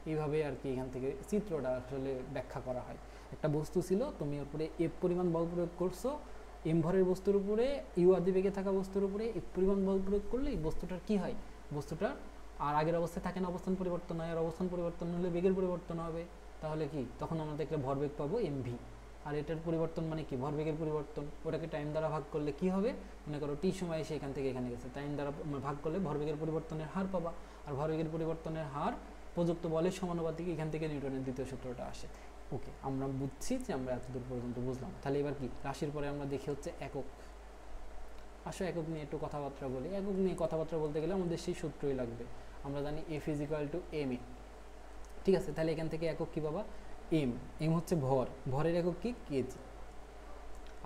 এইভাবে আর কি এখান থেকে চিত্রটা আসলে ব্যাখ্যা করা হয়। একটা বস্তু ছিল, তুমি উপরে এফ পরিমাণ বল প্রয়োগ করছো এম ভরের বস্তুর উপরে, ইউ আদি বেগে থাকা বস্তুর উপরে এফ পরিমাণ বল প্রয়োগ করলে বস্তুটার কি হয়? বস্তুটার আর আগের অবস্থায় থাকে না, অবস্থান পরিবর্তন হয়, আর অবস্থান পরিবর্তন হলে বেগের পরিবর্তন হবে। তাহলে কি তখন আমাদের একটা ভরবেগ পাবো এম ভি। আর এটার পরিবর্তন মানে কি? ভরবেগের পরিবর্তন। ওটাকে টাইম দ্বারা ভাগ করলে কি হবে? মনে করো টি সময় এসে এখান থেকে এখানে গেছে, টাইম দ্বারা ভাগ করলে ভরবেগের পরিবর্তনের হার পাবা, আর ভরবেগের পরিবর্তনের হার প্রযুক্ত বলের সমানুপাতিক। এখান থেকে নিউটনের দ্বিতীয় সূত্রটা আসে। ওকে, আমরা বুঝছি যে আমরা এতদূর পর্যন্ত বুঝলাম। তাহলে এবার কি রাশির পরে আমরা দেখি হচ্ছে একক। আসো একক নিয়ে একটু কথাবার্তা বলি। একক নিয়ে কথাবার্তা বলতে গেলে আমাদের সেই সূত্রই লাগবে। আমরা জানি F is equal to M A, ঠিক আছে? তাহলে এখান থেকে একক কি পাবা? এম। এম হচ্ছে ভর, ভরের একক কি? কেজি।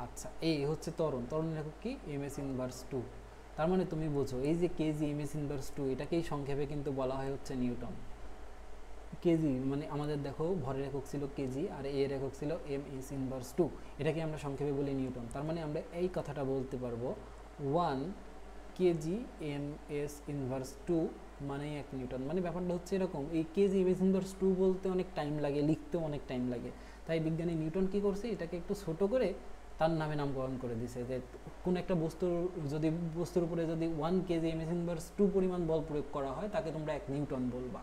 আচ্ছা, এই হচ্ছে ত্বরণ, ত্বরণের একক কি? M S inverse 2। তার মানে তুমি বোঝো এই যে কেজি এম এস ইনভার্স 2, এটাকেই সংক্ষেপে কিন্তু বলা হয় হচ্ছে নিউটন। কেজি মানে আমাদের দেখো ভরের একক ছিল কেজি, আর এর একক ছিল এম এস ইনভার্স 2, এটাকে আমরা সংক্ষেপে বলি নিউটন। তার মানে আমরা এই কথাটা বলতে পারবো 1 কেজি এম এস ইনভার্স 2 মানেই 1 নিউটন। মানে ব্যাপারটা হচ্ছে এরকম, এই কেজি এম এস ইনভার্স 2 বলতে অনেক টাইম লাগে, লিখতেও অনেক টাইম লাগে, তাই বিজ্ঞানী নিউটন কি করছে, এটাকে একটু ছোট করে তার নামে নামকরণ করে দিছে। যে কোন একটা বস্তুর উপরে যদি 1 কেজি এম এস ইনভার্স 2 পরিমাণ বল প্রয়োগ করা হয় তাকে তোমরা 1 নিউটন বলবা।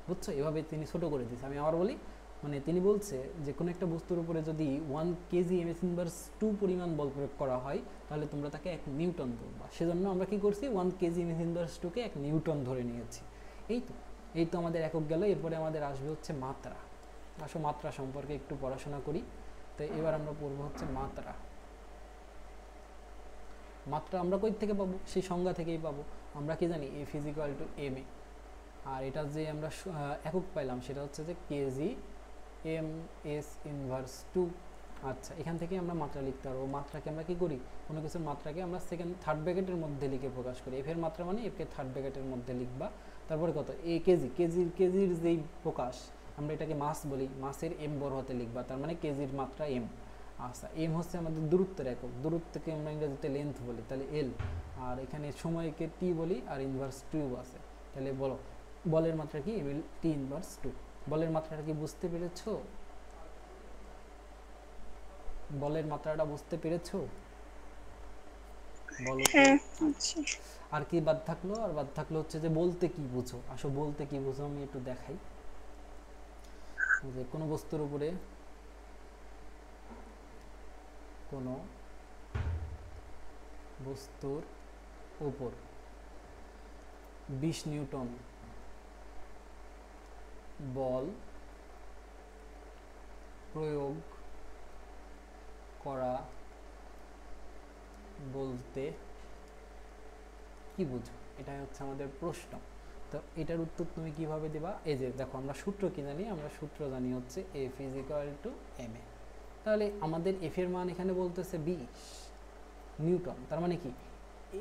বুঝছো? এভাবে তিনি ছোট করে দিয়েছে। আমি আবার বলি, মানে তিনি বলছে যে কোনো একটা বস্তুর উপরে যদি 1 কেজি এম এস ইনভার্স 2 পরিমাণ বল প্রয়োগ করা হয় তাহলে তোমরা তাকে 1 নিউটন বলবা। সেজন্য আমরা কি করছি, 1 কেজি এম এস ইনভার্স 2 কে 1 নিউটন ধরে নিয়েছি। এই তো আমাদের একক গেল। এরপরে আমাদের আসবে হচ্ছে মাত্রা। আসো মাত্রা সম্পর্কে একটু পড়াশোনা করি। তো এবার আমরা পড়বো হচ্ছে মাত্রা। মাত্রা আমরা কই থেকে পাবো? সেই সংজ্ঞা থেকেই পাবো। আমরা কি জানি? F is equal to M A, আর এটা যে আমরা একক পাইলাম সেটা হচ্ছে যে কেজি এম এস ইনভার্স 2। আচ্ছা, এখান থেকে আমরা মাত্রা লিখতে পারবো। মাত্রাকে আমরা কি করি? কোনো কিছুর মাত্রাকে আমরা থার্ড ব্র্যাকেটের মধ্যে লিখে প্রকাশ করি। এফ এর মাত্রা মানে এফ কে থার্ড ব্র্যাকেটের মধ্যে লিখবা। তারপরে কত? এ কেজির যেই প্রকাশ, আমরা এটাকে মাস বলি, মাসের এম বড় হাতে লিখবা, তার মানে কেজির মাত্রা এম। আচ্ছা, এম হচ্ছে আমাদের দূরত্বের একক, দূরত্বকে আমরা ইংরেজিতে লেন্থ বলি, তাহলে এল। আর এখানে সময়কে টি বলি, আর ইনভার্স 2 আছে। তাহলে বলো বলের মাত্রা কি টি ইনভার্স 2। বলের মাত্রাটা কি বুঝতে পেরেছো? বলের মাত্রাটা বুঝতে পেরেছো? বলো তো। হ্যাঁ আচ্ছা আর কি বাদ থাকলো? আর বাদ থাকলো হচ্ছে যে বলতে কি বুঝো। আসো বলতে কি বুঝো আমি একটু দেখাই। যে কোনো বস্তুর উপরে কোনো বস্তুর উপর 20 নিউটন বল প্রয়োগ করা বলতে কি বুঝো, এটাই হচ্ছে আমাদের প্রশ্ন। তো এটার উত্তর তুমি কিভাবে দিবা? এই যে দেখো আমরা সূত্র কি জানি? আমরা সূত্র জানি হচ্ছে F = ma। তাহলে আমাদের F এর মান এখানে বলতেছে 20 নিউটন। তার মানে কি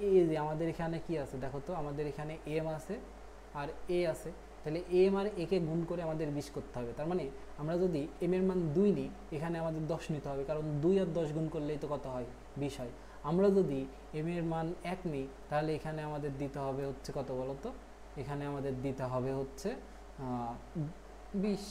এই যে আমাদের এখানে কি আছে দেখো তো, আমাদের এখানে m আছে আর a আছে। তাহলে m আর a কে গুণ করে আমাদের 20 করতে হবে। তার মানে আমরা যদি m এর মান 2 নিই, এখানে আমাদের 10 নিতে হবে, কারণ 2 আর 10 গুণ করলেই তো কত হয়? 20 হয়। আমরা যদি m এর মান 1 নিই, তাহলে এখানে আমাদের দিতে হবে হচ্ছে কত বলো তো? এখানে আমাদের দিতে হবে হচ্ছে 20।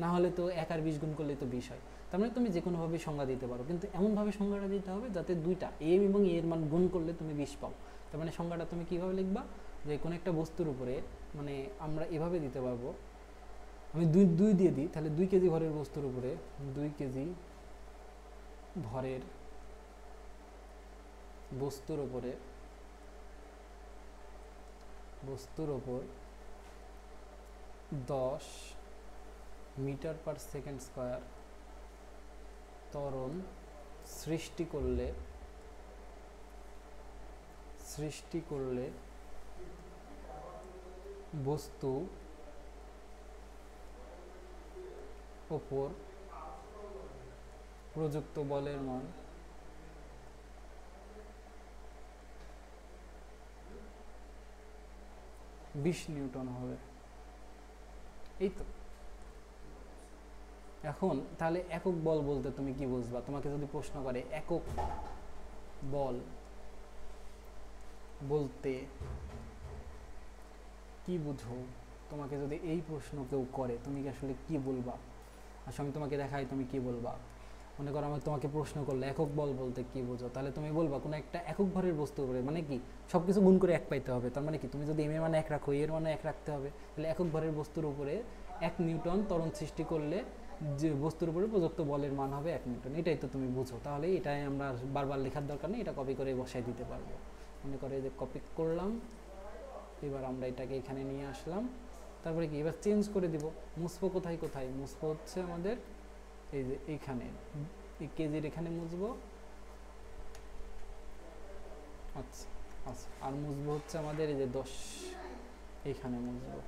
না হলে তো 1 আর 20 গুণ করলেই তো 20 হয়। তার মানে তুমি যে কোনোভাবে সংজ্ঞা দিতে পারো, কিন্তু এমনভাবে সংজ্ঞাটা দিতে হবে যাতে দুইটা m এবং a এর মান গুণ করলে তুমি 20 পাও। তার মানে সংজ্ঞাটা তুমি কিভাবে লিখবা? যে কোনো একটা বস্তুর উপরে, মানে আমরা এভাবে দিতে পারবো, আমি দুই দিয়ে দিই, তাহলে 2 কেজি ভরের বস্তুর উপরে 2 কেজি ভরের বস্তুর উপর 10 মিটার পার সেকেন্ড স্কয়ার ত্বরণ সৃষ্টি করলে বস্তু ওপর প্রযুক্ত বলের মান 20 নিউটন হবে। এই তো। এখন তাহলে একক বল বলতে তুমি কি বুঝবা? তোমাকে যদি প্রশ্ন করে একক বল বলতে কি বুঝো, তোমাকে যদি এই প্রশ্ন কেউ করে, তুমি কি আসলে কি বলবা? আসলে আমি তোমাকে দেখাই তুমি কি বলবা। মনে করো আমি তোমাকে প্রশ্ন করলে একক বল বলতে কি বুঝো, তাহলে তুমি বলবা কোনো একটা একক ভরের বস্তুর উপরে, মানে কি সবকিছু গুণ করে 1 পাইতে হবে। তার মানে কি তুমি যদি m এর মানে 1 রাখো, এর মানে 1 রাখতে হবে। তাহলে একক ভরের বস্তুর উপরে 1 নিউটন ত্বরণ সৃষ্টি করলে যে বস্তুর উপরে প্রযুক্ত বলের মান হবে 1 নিউটন। এটাই তো তুমি বুঝো। তাহলে এটাই আমরা বারবার লেখার দরকার নেই, এটা কপি করে বসাই দিতে পারবো। মনে করে যে কপি করলাম, এবার আমরা এটাকে এখানে নিয়ে আসলাম। তারপরে কি এবার চেঞ্জ করে দিব। মুছবো কোথায় কোথায়? মুছবো হচ্ছে আমাদের এই যে এইখানে, এই কেজির এখানে মুছবো। আচ্ছা আচ্ছা, আর মুছবো হচ্ছে আমাদের এই যে 10 এইখানে মুছবো।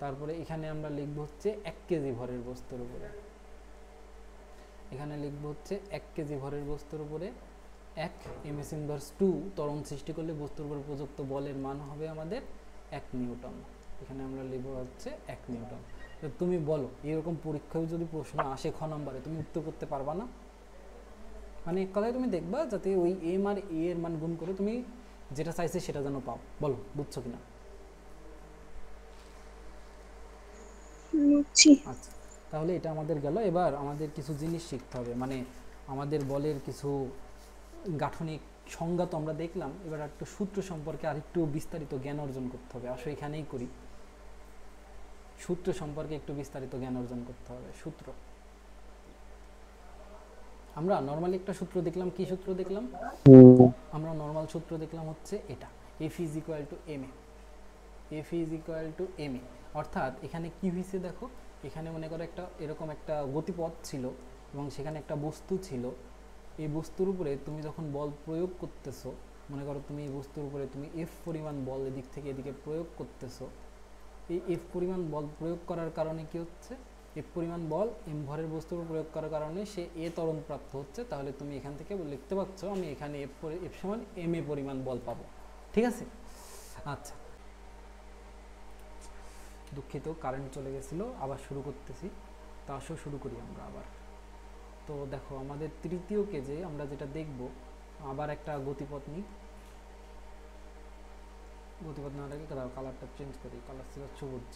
তারপরে এখানে আমরা লিখবো হচ্ছে 1 কেজি ভরের বস্তুর উপরে, এখানে লিখবো হচ্ছে 1 কেজি ভরের বস্তুর উপরে 1 ms ইনভার্স 2 ত্বরণ সৃষ্টি করলে বস্তুর উপর প্রযুক্ত বলের মান হবে আমাদের 1 নিউটন। এখানে আমরা লিখবো হচ্ছে 1 নিউটন। তো তুমি বলো এরকম পরীক্ষায় যদি প্রশ্ন আসে খ নম্বরে, তুমি উত্তর করতে পারবা না? মানে এক কথায় তুমি দেখবা যাতে ওই m আর a এর মান গুণ করে তুমি যেটা চাইছে সেটা যেন পাও। বলো বুঝছো কিনা? বুঝছি আচ্ছা, তাহলে এটা আমাদের গেল। এবার আমাদের কিছু জিনিস শিখতে হবে, মানে আমাদের বলের কিছু গাঠনিক সংজ্ঞা তো আমরা দেখলাম, এবার একটু সূত্র সম্পর্কে আরেকটু বিস্তারিত জ্ঞান অর্জন করতে হবে। আসলে এখানেই করি, সূত্র সম্পর্কে একটু বিস্তারিত জ্ঞান অর্জন করতে হবে। সূত্র আমরা নর্মালি একটা সূত্র দেখলাম, কি সূত্র দেখলাম? আমরা নর্মাল সূত্র দেখলাম হচ্ছে এটা, F = ma। F = ma, অর্থাৎ এখানে কি হয়েছে দেখো, এখানে মনে করো একটা এরকম একটা গতিপথ ছিল এবং সেখানে একটা বস্তু ছিল। এই বস্তুর উপরে তুমি যখন বল প্রয়োগ করতেছো, মনে করো তুমি এই বস্তুর উপরে তুমি F পরিমাণ বল এদিক থেকে এদিকে প্রয়োগ করতেছো। এই F পরিমাণ বল প্রয়োগ করার কারণে কি হচ্ছে? F পরিমাণ বল m ভরের বস্তুর উপর প্রয়োগ করার কারণে সে a ত্বরণ প্রাপ্ত হচ্ছে। তাহলে তুমি এখান থেকে লিখতে পাচ্ছ আমি এখানে F সমান ma পরিমাণ বল পাবো। ঠিক আছে? আচ্ছা, দুঃখিত কারেন্ট চলে গেছিলো, আবার শুরু করতেছি। তা আসো শুরু করি আমরা আবার। তো দেখো আমাদের তৃতীয় কেজে আমরা যেটা দেখব, আবার একটা গতিপথ নিই। গতিপথ নেওয়ার আগে কালারটা চেঞ্জ করি, কালার ছিল সবুজ।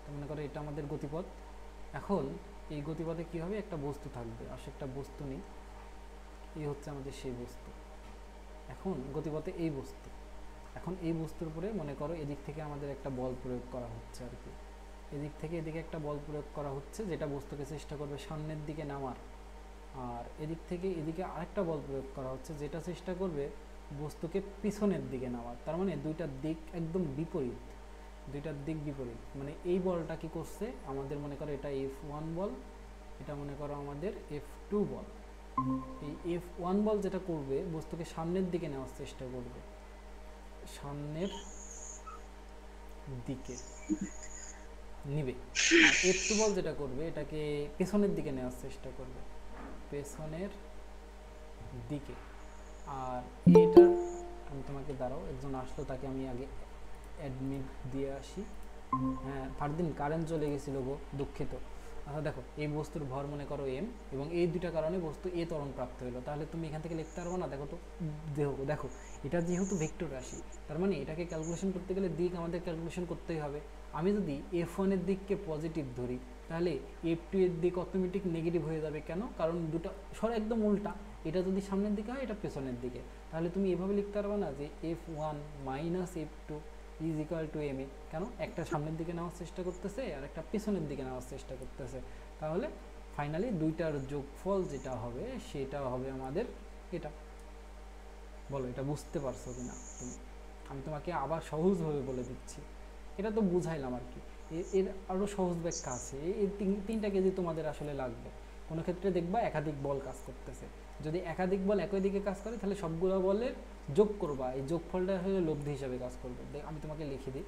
তো মনে করো এটা আমাদের গতিপথ। এখন এই গতিপথে কি হবে, একটা বস্তু থাকবে, আসলে একটা বস্তু নেই, এই হচ্ছে আমাদের সেই বস্তু। এখন গতিপথে এই বস্তু, এখন এই বস্তুর উপরে মনে করো এদিক থেকে আমাদের একটা বল প্রয়োগ করা হচ্ছে আর কি, এদিক থেকে এদিকে একটা বল প্রয়োগ করা হচ্ছে যেটা বস্তুকে চেষ্টা করবে সামনের দিকে নামার, আর এদিক থেকে এদিকে আরেকটা বল প্রয়োগ করা হচ্ছে যেটা চেষ্টা করবে বস্তুকে পিছনের দিকে নামার। তার মানে দুইটার দিক একদম বিপরীত, দুইটার দিক বিপরীত। মানে এই বলটা কি করছে আমাদের, মনে করো এটা F1 বল, এটা মনে করো আমাদের F2 বল। এই F1 বল যেটা করবে বস্তুকে সামনের দিকে নেওয়ার চেষ্টা করবে, সামনের দিকে নিবে। আর F2 বল যেটা করবে এটাকে পেছনের দিকে নেওয়ার চেষ্টা করবে, পেছনের দিকে। আর এটার আমি তোমাকে দাঁড়াও, একজন আসলো, তাকে আমি আগে অ্যাডমিট দিয়ে আসি। হ্যাঁ ফারদিন, কারেন্ট চলে গেছিল গো, দুঃখিত। আচ্ছা দেখো, এই বস্তুর ভর মনে করো m, এবং এই দুইটা কারণে বস্তু a ত্বরণ প্রাপ্ত হলো। তাহলে তুমি এখান থেকে লিখতে পারবো না? দেখো তো, দেখো এটা যেহেতু ভেক্টর রাশি, তার মানে এটাকে ক্যালকুলেশন করতে গেলে দিক আমাদের ক্যালকুলেশন করতেই হবে। আমি যদি f1 এর দিককে পজিটিভ ধরি, তাহলে f2 এর দিক অটোমেটিক নেগেটিভ হয়ে যাবে। কেন? কারণ দুটো সর একদম উল্টা, এটা যদি সামনের দিকে হয় এটা পেছনের দিকে। তাহলে তুমি এভাবে লিখতে পারবে না যে f1 minus f2 is equal to M A. কেন? একটা সামনের দিকে নেওয়ার চেষ্টা করতেছে আর একটা পেছনের দিকে নেওয়ার চেষ্টা করতেছে। তাহলে ফাইনালি দুইটার যোগফল যেটা হবে সেটা হবে আমাদের এটা। বলো এটা বুঝতে পারছো কিনা তুমি? আমি তোমাকে আবার সহজভাবে বলে দিচ্ছি, এটা তো বুঝাইলাম আর কি। এর আরও সহজ ব্যাখ্যা আছে। এই তিনটা কেজি তোমাদের আসলে লাগবে। কোনো ক্ষেত্রে দেখবা একাধিক বল কাজ করতেছে, যদি একাধিক বল একই দিকে কাজ করে তাহলে সবগুলো বলের যোগ করবা, এই যোগফলটা হলে লব্ধি হিসাবে কাজ করবে। আমি তোমাকে লিখে দিই,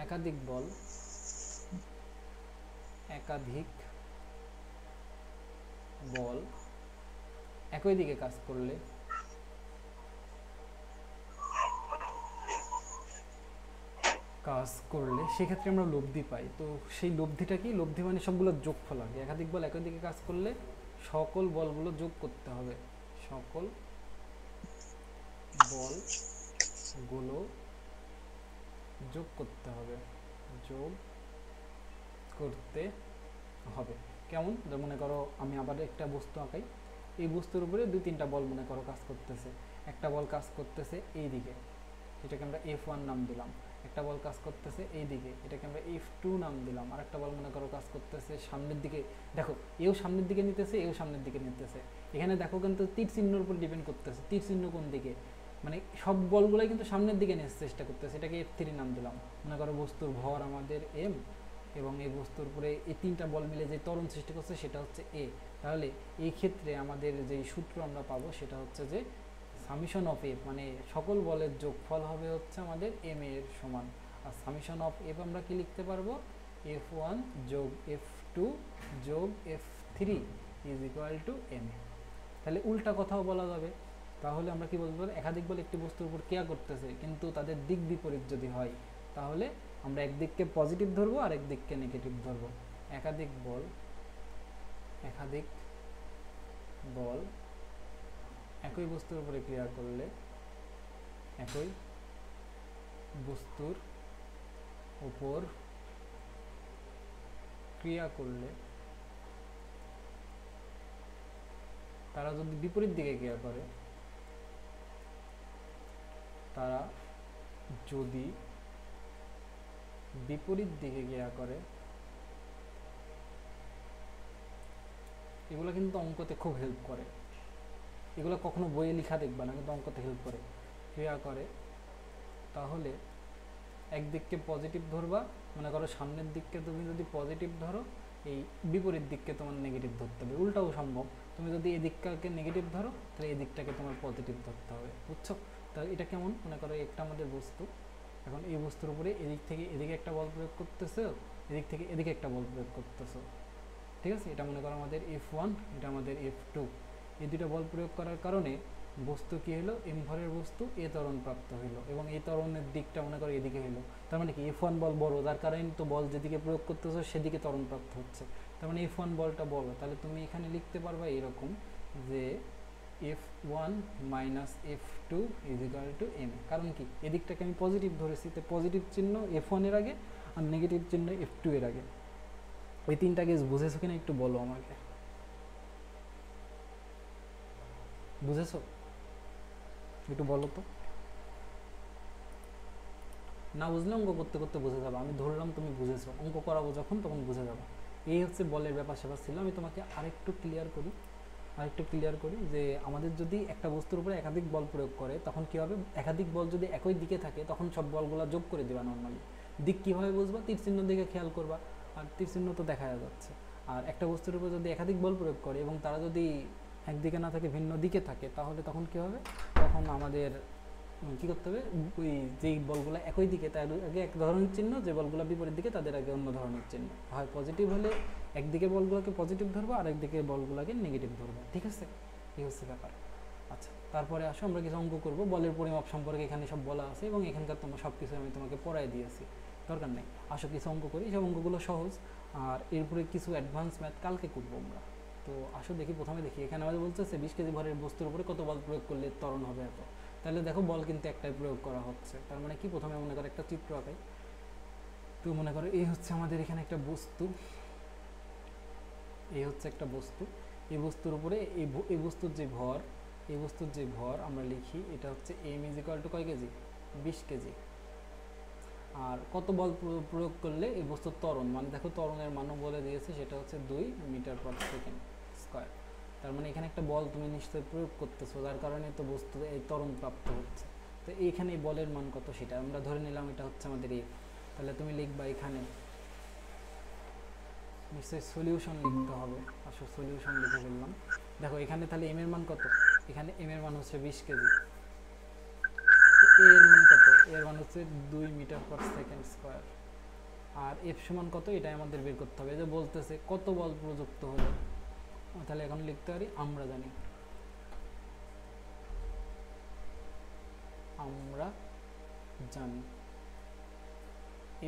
একাধিক বল, একাধিক বল একই দিকে কাজ করলে সেক্ষেত্রে আমরা লব্ধি পাই। তো সেই লব্ধিটা কি? লব্ধি মানে সবগুলো যোগফল আগে। একাধিক বল একই দিকে কাজ করলে সকল বলগুলো যোগ করতে হবে, সকল বলগুলো যোগ করতে হবে, যোগ করতে হবে। কেমন? মনে করো আমি আবার একটা বস্তু আঁকাই, এই বস্তুর উপরে দুই তিনটা বল মনে করো কাজ করতেছে। একটা বল কাজ করতেছে এই দিকে, এটাকে আমরা F1 নাম দিলাম। একটা বল কাজ করতেছে এই দিকে, এটাকে আমরা F2 নাম দিলাম। আর একটা বল মনে করো কাজ করতেছে সামনের দিকে। দেখো এও সামনের দিকে নিতেছে, এও সামনের দিকে নিতেছে। এখানে দেখো কিন্তু তীর চিহ্নের উপর ডিপেন্ড করতেছে, তীর চিহ্ন কোন দিকে, মানে সব বলগুলাই কিন্তু সামনের দিকে নেওয়ার চেষ্টা করতেছে। এটাকে F3 নাম দিলাম। মনে করো বস্তুর ভর আমাদের m, এবং এই বস্তুর উপরে এই তিনটা বল মিলে যে ত্বরণ সৃষ্টি করছে সেটা হচ্ছে a। তাহলে এই ক্ষেত্রে আমাদের যে সূত্র আমরা পাবো সেটা হচ্ছে যে সামিশন অফ এফ, মানে সকল বলের যোগফল হবে হচ্ছে আমাদের এম এর সমান। আর সামিশন অফ এফ আমরা কি লিখতে পারবো? F1 যোগ F2 যোগ F3 is equal to M A. তাহলে উল্টা কথাও বলা যাবে। তাহলে আমরা কি বলতে পারি? একাধিক বল একটি বস্তুর উপর ক্রিয়া করতেছে, কিন্তু তাদের দিক বিপরীত যদি হয় তাহলে আমরা একদিককে পজিটিভ ধরবো আর একদিককে নেগেটিভ ধরবো। একাধিক বল একই বস্তুর উপরে ক্রিয়া করলে, একই বস্তুর উপর ক্রিয়া করলে তারা যদি বিপরীত দিকে ক্রিয়া করে, তারা যদি বিপরীত দিকে ক্রিয়া করে, এগুলো কিন্তু অঙ্কতে খুব হেল্প করে। এগুলো কখনো বইয়ে লেখা দেখবা না, কিন্তু অঙ্কতে হেল্প করে। ক্রিয়া করে তাহলে একদিককে পজিটিভ ধরবা, মনে করো সামনের দিককে তুমি যদি পজিটিভ ধরো, এই বিপরীত দিককে তোমার নেগেটিভ ধরতে হবে। উল্টাও সম্ভব, তুমি যদি এই দিকটাকে নেগেটিভ ধরো তাহলে এই দিকটাকে তোমার পজিটিভ ধরতে হবে। বুঝছো? তাহলে এটা কেমন? মনে করো একটা আমাদের বস্তু, এখন এই বস্তুর উপরে এদিক থেকে এদিকে একটা বল প্রয়োগ করতেছো, এদিক থেকে এদিকে একটা বল প্রয়োগ করতেছো, ঠিক আছে? এটা মনে করো আমাদের F1, এটা আমাদের F2। এই দুটো বল প্রয়োগ করার কারণে বস্তু কি হলো? এম ভরের বস্তু এ ত্বরণ প্রাপ্ত হলো, এবং এই ত্বরণের দিকটা মনে করো এদিকে হলো। তার মানে কি? F1 বল বড়, যার কারণে তো বল যেদিকে প্রয়োগ করতেছো সেদিকে ত্বরণ প্রাপ্ত হচ্ছে। তার মানে F1 বলটা বড়। তাহলে তুমি এখানে লিখতে পারবা এরকম যে F one minus F two is equal to M. কারণ কি, এদিকটাকে আমি পজিটিভ ধরেছি, তো পজিটিভ চিহ্ন এফ ওয়ানের আগে আর নেগেটিভ চিহ্ন এফ টু এর আগে। ওই তিনটা কেস বুঝেছো কিনা একটু বলো আমাকে, বুঝেছো একটু বলো তো। না বুঝলে অঙ্ক করতে করতে বুঝে যাবে, আমি ধরলাম তুমি বুঝেছো, অঙ্ক করাবো যখন তখন বুঝে যাবে। এই হচ্ছে বলের ব্যাপার স্যাপার ছিল। আমি তোমাকে আরেকটু ক্লিয়ার করি যে আমাদের যদি একটা বস্তুর উপরে একাধিক বল প্রয়োগ করে তখন কী হবে, একাধিক বল যদি একই দিকে থাকে তখন সব বলগুলো যোগ করে দেবা নর্মালি। দিক কীভাবে বুঝবা, তীর চিহ্ন দিকে খেয়াল করবা, আর তীর চিহ্ন তো দেখা যাচ্ছে। আর একটা বস্তুর উপর যদি একাধিক বল প্রয়োগ করে এবং তারা যদি একদিকে না থাকে ভিন্ন দিকে থাকে তাহলে তখন কী হবে, তখন আমাদের কী করতে হবে, ওই যেই বলগুলো একই দিকে তার আগে এক ধরনের চিহ্ন, যে বলগুলো বিপরীত দিকে তাদের আগে অন্য ধরনের চিহ্ন। হয় পজিটিভ হলে একদিকে বলগুলোকে পজিটিভ ধরবো আর একদিকে বলগুলোকে নেগেটিভ ধরবো, ঠিক আছে, এই হচ্ছে ব্যাপার। আচ্ছা, তারপরে আসো আমরা কিছু অঙ্ক করবো। বলের পরিমাপ সম্পর্কে এখানে সব বলা আছে এবং এখানকার তোমার সব কিছু আমি তোমাকে পড়াই দিয়েছি, দরকার নেই। আসো কিছু অঙ্ক করি, সব অঙ্কগুলো সহজ, আর এরপরে কিছু অ্যাডভান্স ম্যাথ কালকে করবো আমরা। তো আসো দেখি, প্রথমে দেখি এখানে আমাদের বলতেছে 20 কেজি ভরের বস্তুর উপরে কত বল প্রয়োগ করলে ত্বরণ হবে এত। তাহলে দেখো বল কিন্তু একটাই প্রয়োগ করা হচ্ছে, তার মানে কি, প্রথমে মনে করো একটা চিত্র আঁকাই। তো মনে করো এই হচ্ছে আমাদের এখানে একটা বস্তু, এই হচ্ছে একটা বস্তু, এই বস্তুর উপরে এই বস্তুর যে ভর, এই বস্তুর যে ভর আমরা লিখি এটা হচ্ছে এম ইজ ইকুয়াল টু কয় কেজি, 20 কেজি। আর কত বল প্রয়োগ করলে এই বস্তুর ত্বরণ, মানে দেখো ত্বরণের মানও বলে দিয়েছে, সেটা হচ্ছে 2 মিটার পার সেকেন্ড স্কয়ার। তার মানে এখানে একটা বল তুমি নিশ্চয়ই প্রয়োগ করতেছো, যার কারণে তো বস্তু এই ত্বরণ প্রাপ্ত হচ্ছে। তো এইখানে বলের মান কত সেটা আমরা ধরে নিলাম, এটা হচ্ছে আমাদের এ। তাহলে তুমি লিখবা এখানে নিশ্চয়ই সলিউশন লিখতে হবে। আসো সলিউশন লিখে ফেললাম। দেখো এখানে তাহলে এম এর মান কত, এখানে এম এর মান হচ্ছে 20 কেজি, এর মান কত, এর মান হচ্ছে 2 মিটার পার সেকেন্ড স্কয়ার। আর এফ সমান কত, এটাই আমাদের বের করতে হবে। এই যে বলতেছে কত বল প্রযুক্ত হলো, তাহলে এখন লিখতে পারি আমরা জানি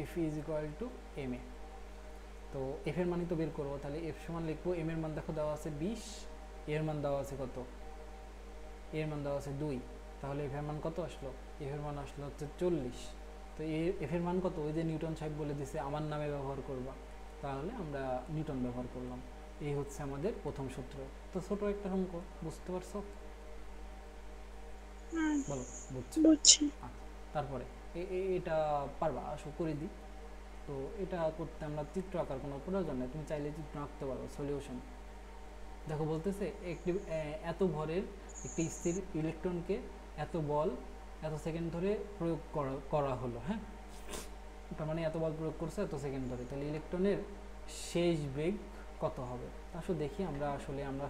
F is equal to M A. তো এফ এর মানই তো বের করবো, তাহলে এফ সমান লিখবো, এম এর মান দেখো দেওয়া আছে 20, এর মান দেওয়া আছে কত, এর মান দেওয়া আছে 2, তাহলে এফ এর মান কত আসলো, এফ এর মান আসলো হচ্ছে 40। তো এফ এর মান কত, ওই যে নিউটন সাহেব বলে দিছে আমার নামে ব্যবহার করবা, তাহলে আমরা নিউটন ব্যবহার করলাম। এই হচ্ছে আমাদের প্রথম সূত্র। তো ছোট একটা অঙ্ক, বুঝতে পারছো, বলো বুঝছি। তারপরে এটা পারবা, আসো করে দিই। তো এটা করতে আমরা চিত্র আঁকার কোনো প্রয়োজন নেই, তুমি চাইলে চিত্র আঁকতে পারো। সলিউশন দেখো বলতেছে একটি এত ভরের একটি স্থির ইলেকট্রনকে এত বল এত সেকেন্ড ধরে প্রয়োগ করা হলো। হ্যাঁ, তার মানে এত বল প্রয়োগ করছে এত সেকেন্ড ধরে, তাহলে ইলেকট্রনের শেষ বেগ কত হবে। আসলে দেখি আমরা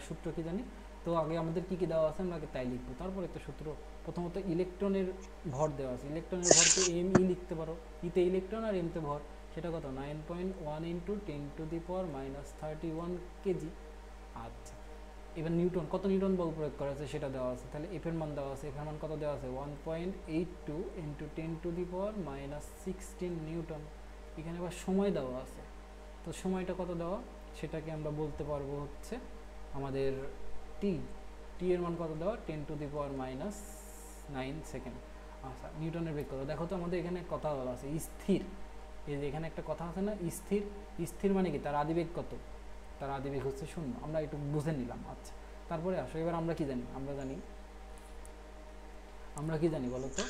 সূত্র কি জানি। তো আগে আমাদের কি কি দেওয়া আছে আমরা আগে তাই লিখবো, তারপরে একটা সূত্র। প্রথমত ইলেকট্রনের ভর দেওয়া আছে, ইলেকট্রনের ভরকে এম ই লিখতে পারো, ইতে ইলেকট্রন আর এমতে ভর, সেটা কত 9.1 ইন্টু 10⁻31 কেজি। আচ্ছা, এবার নিউটন, কত নিউটন বল প্রয়োগ করা আছে সেটা দেওয়া আছে, তাহলে এফ এর মান দেওয়া আছে, এফ এর মান কত দেওয়া আছে 1.82 ইন্টু 10⁻16 নিউটন। এখানে আবার সময় দেওয়া আছে, তো সময়টা কত দেওয়া সেটাকে আমরা বলতে পারবো হচ্ছে আমাদের টি, টি এর মান কত দেওয়া 10⁻9 সেকেন্ড। আচ্ছা, নিউটনের বেগ কত, দেখো তো আমাদের এখানে কথা বলা আছে স্থির, এই যে এখানে একটা কথা আছে না স্থির, স্থির মানে কি তার আদিবেগ কত, তার আদিবেগ হচ্ছে 0, আমরা একটু বুঝে নিলাম। আচ্ছা, তারপরে আসো এবার আমরা কি জানি, আমরা কি জানি বলো তো,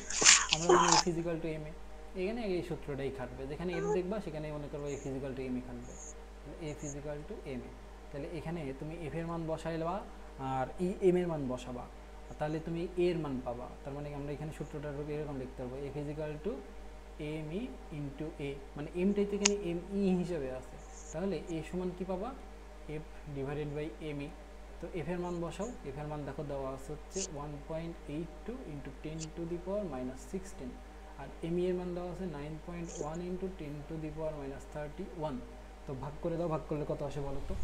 আমরা জানি এফ ইজিক্যাল টু এম এ। এখানে এই সূত্রটাই খাটবে, যেখানে এফ দেখবা সেখানে মনে করবো F is equal to M A খাটবে, F is equal to M A. তাহলে এখানে তুমি এফ এর মান বসাইবা আর এম এর মান বসাবা, তাহলে তুমি এর মান পাবা। তার মানে আমরা এখানে সূত্রটা এরকম লিখতে পারবো, এফ ইজিক্যাল টু এম ই ইন্টু এ, মানে এমটাই তো এখানে এম ই হিসাবে আছে, তাহলে এ সমান কি পাবা এফ ডিভাইডেড বাই এম ই। তো এফ এর মান বসাও, এফ এর মান দেখো দেওয়া আছে হচ্ছে 1.82 ইন্টু 10⁻16, আর এম ই এর মান দেওয়া আছে 9.1 ইন্টু 10⁻31। তো ভাগ করে দাও, ভাগ করলে কত আসে বলো তো,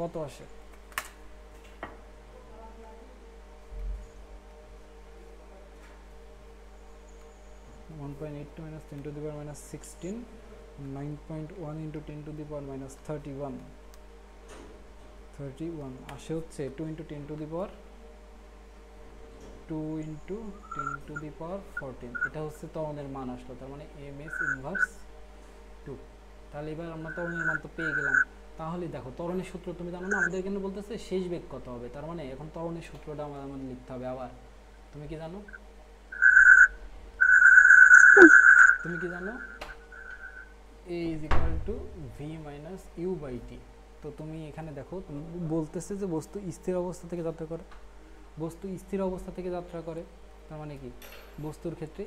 কত আসে, (1.82 minus 10⁻16 9.1 into 10⁻31 31 আসে হচ্ছে 2 × 10 to the power 2 × 10 to the পাওয়ার 14। এটা হচ্ছে ত্বরণের মান আসলো, তার মানে ms ইনভার্স 2। তাহলে এবার আমরা ত্বরণের মান তো পেয়ে গেলাম। তাহলে দেখো ত্বরণের সূত্র তুমি জানো না, আমাদের এখানে বলতেছে শেষ বেগ কত হবে, তার মানে এখন ত্বরণের সূত্রটা আমাদের লিখতে হবে। আবার তুমি কি জানো, a is equal to v minus u by t। তো তুমি এখানে দেখো, তুমি বলতেছে যে বস্তু স্থির অবস্থা থেকে যাত্রা করে, বস্তু স্থির অবস্থা থেকে যাত্রা করে, তার মানে কি বস্তুর ক্ষেত্রে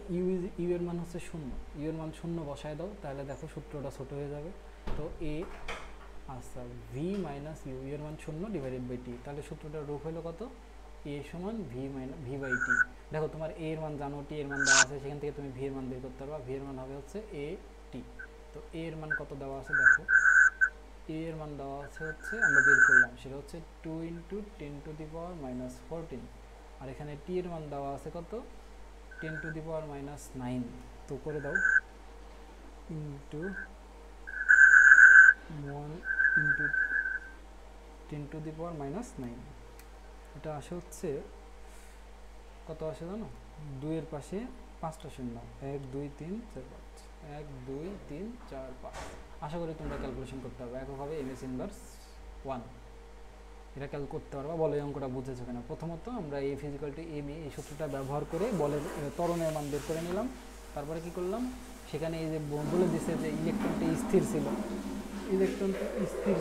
ইউ এর মান হচ্ছে 0, ইউ এর মান 0 বসায় দাও, তাহলে দেখো সূত্রটা ছোট হয়ে যাবে। তো a আচ্ছা ভি মাইনাস ইউ, এর মান 0 ডিভাইডেড বাই টি, তাহলে সূত্রটার রূপ হলো কত, a সমান ভি বাই টি। দেখো তোমার a এর মান জানো, টি এর মান দেওয়া আছে, সেখান থেকে তুমি ভি এর মান বের করতে পারবা। ভি এর মান হবে হচ্ছে a টি। তো a এর মান কত দেওয়া আছে দেখো, a এর মান দেওয়া আছে হচ্ছে আমরা বের করলাম, সেটা হচ্ছে 2 × 10 টু দি পাওয়ার মাইনাস 14। আর এখানে টি এর মান দেওয়া আছে কত, 10 টু দি পাওয়ার মাইনাস 9। তো করে দাও into 1 × 10 to the power minus 9। এটা আসে হচ্ছে কত আসে জানো, 2 এর পাশে 5টা শূন্য, 1 2 3 4 5, 1 2 3 4 5। আশা করি তোমরা ক্যালকুলেশন করতে পারবে, এককভাবে ms ইনভার্স 1 এটা ক্যাল করতে পারবা। বলে অঙ্কটা বুঝেছো কিনা। প্রথমত আমরা a ফিজিক্যাল টু m এই সূত্রটা ব্যবহার করে বলের ত্বরণের মান বের করে নিলাম। তারপরে কি করলাম, সেখানে এই যে বলে দিছে যে ইলেকট্রনটি স্থির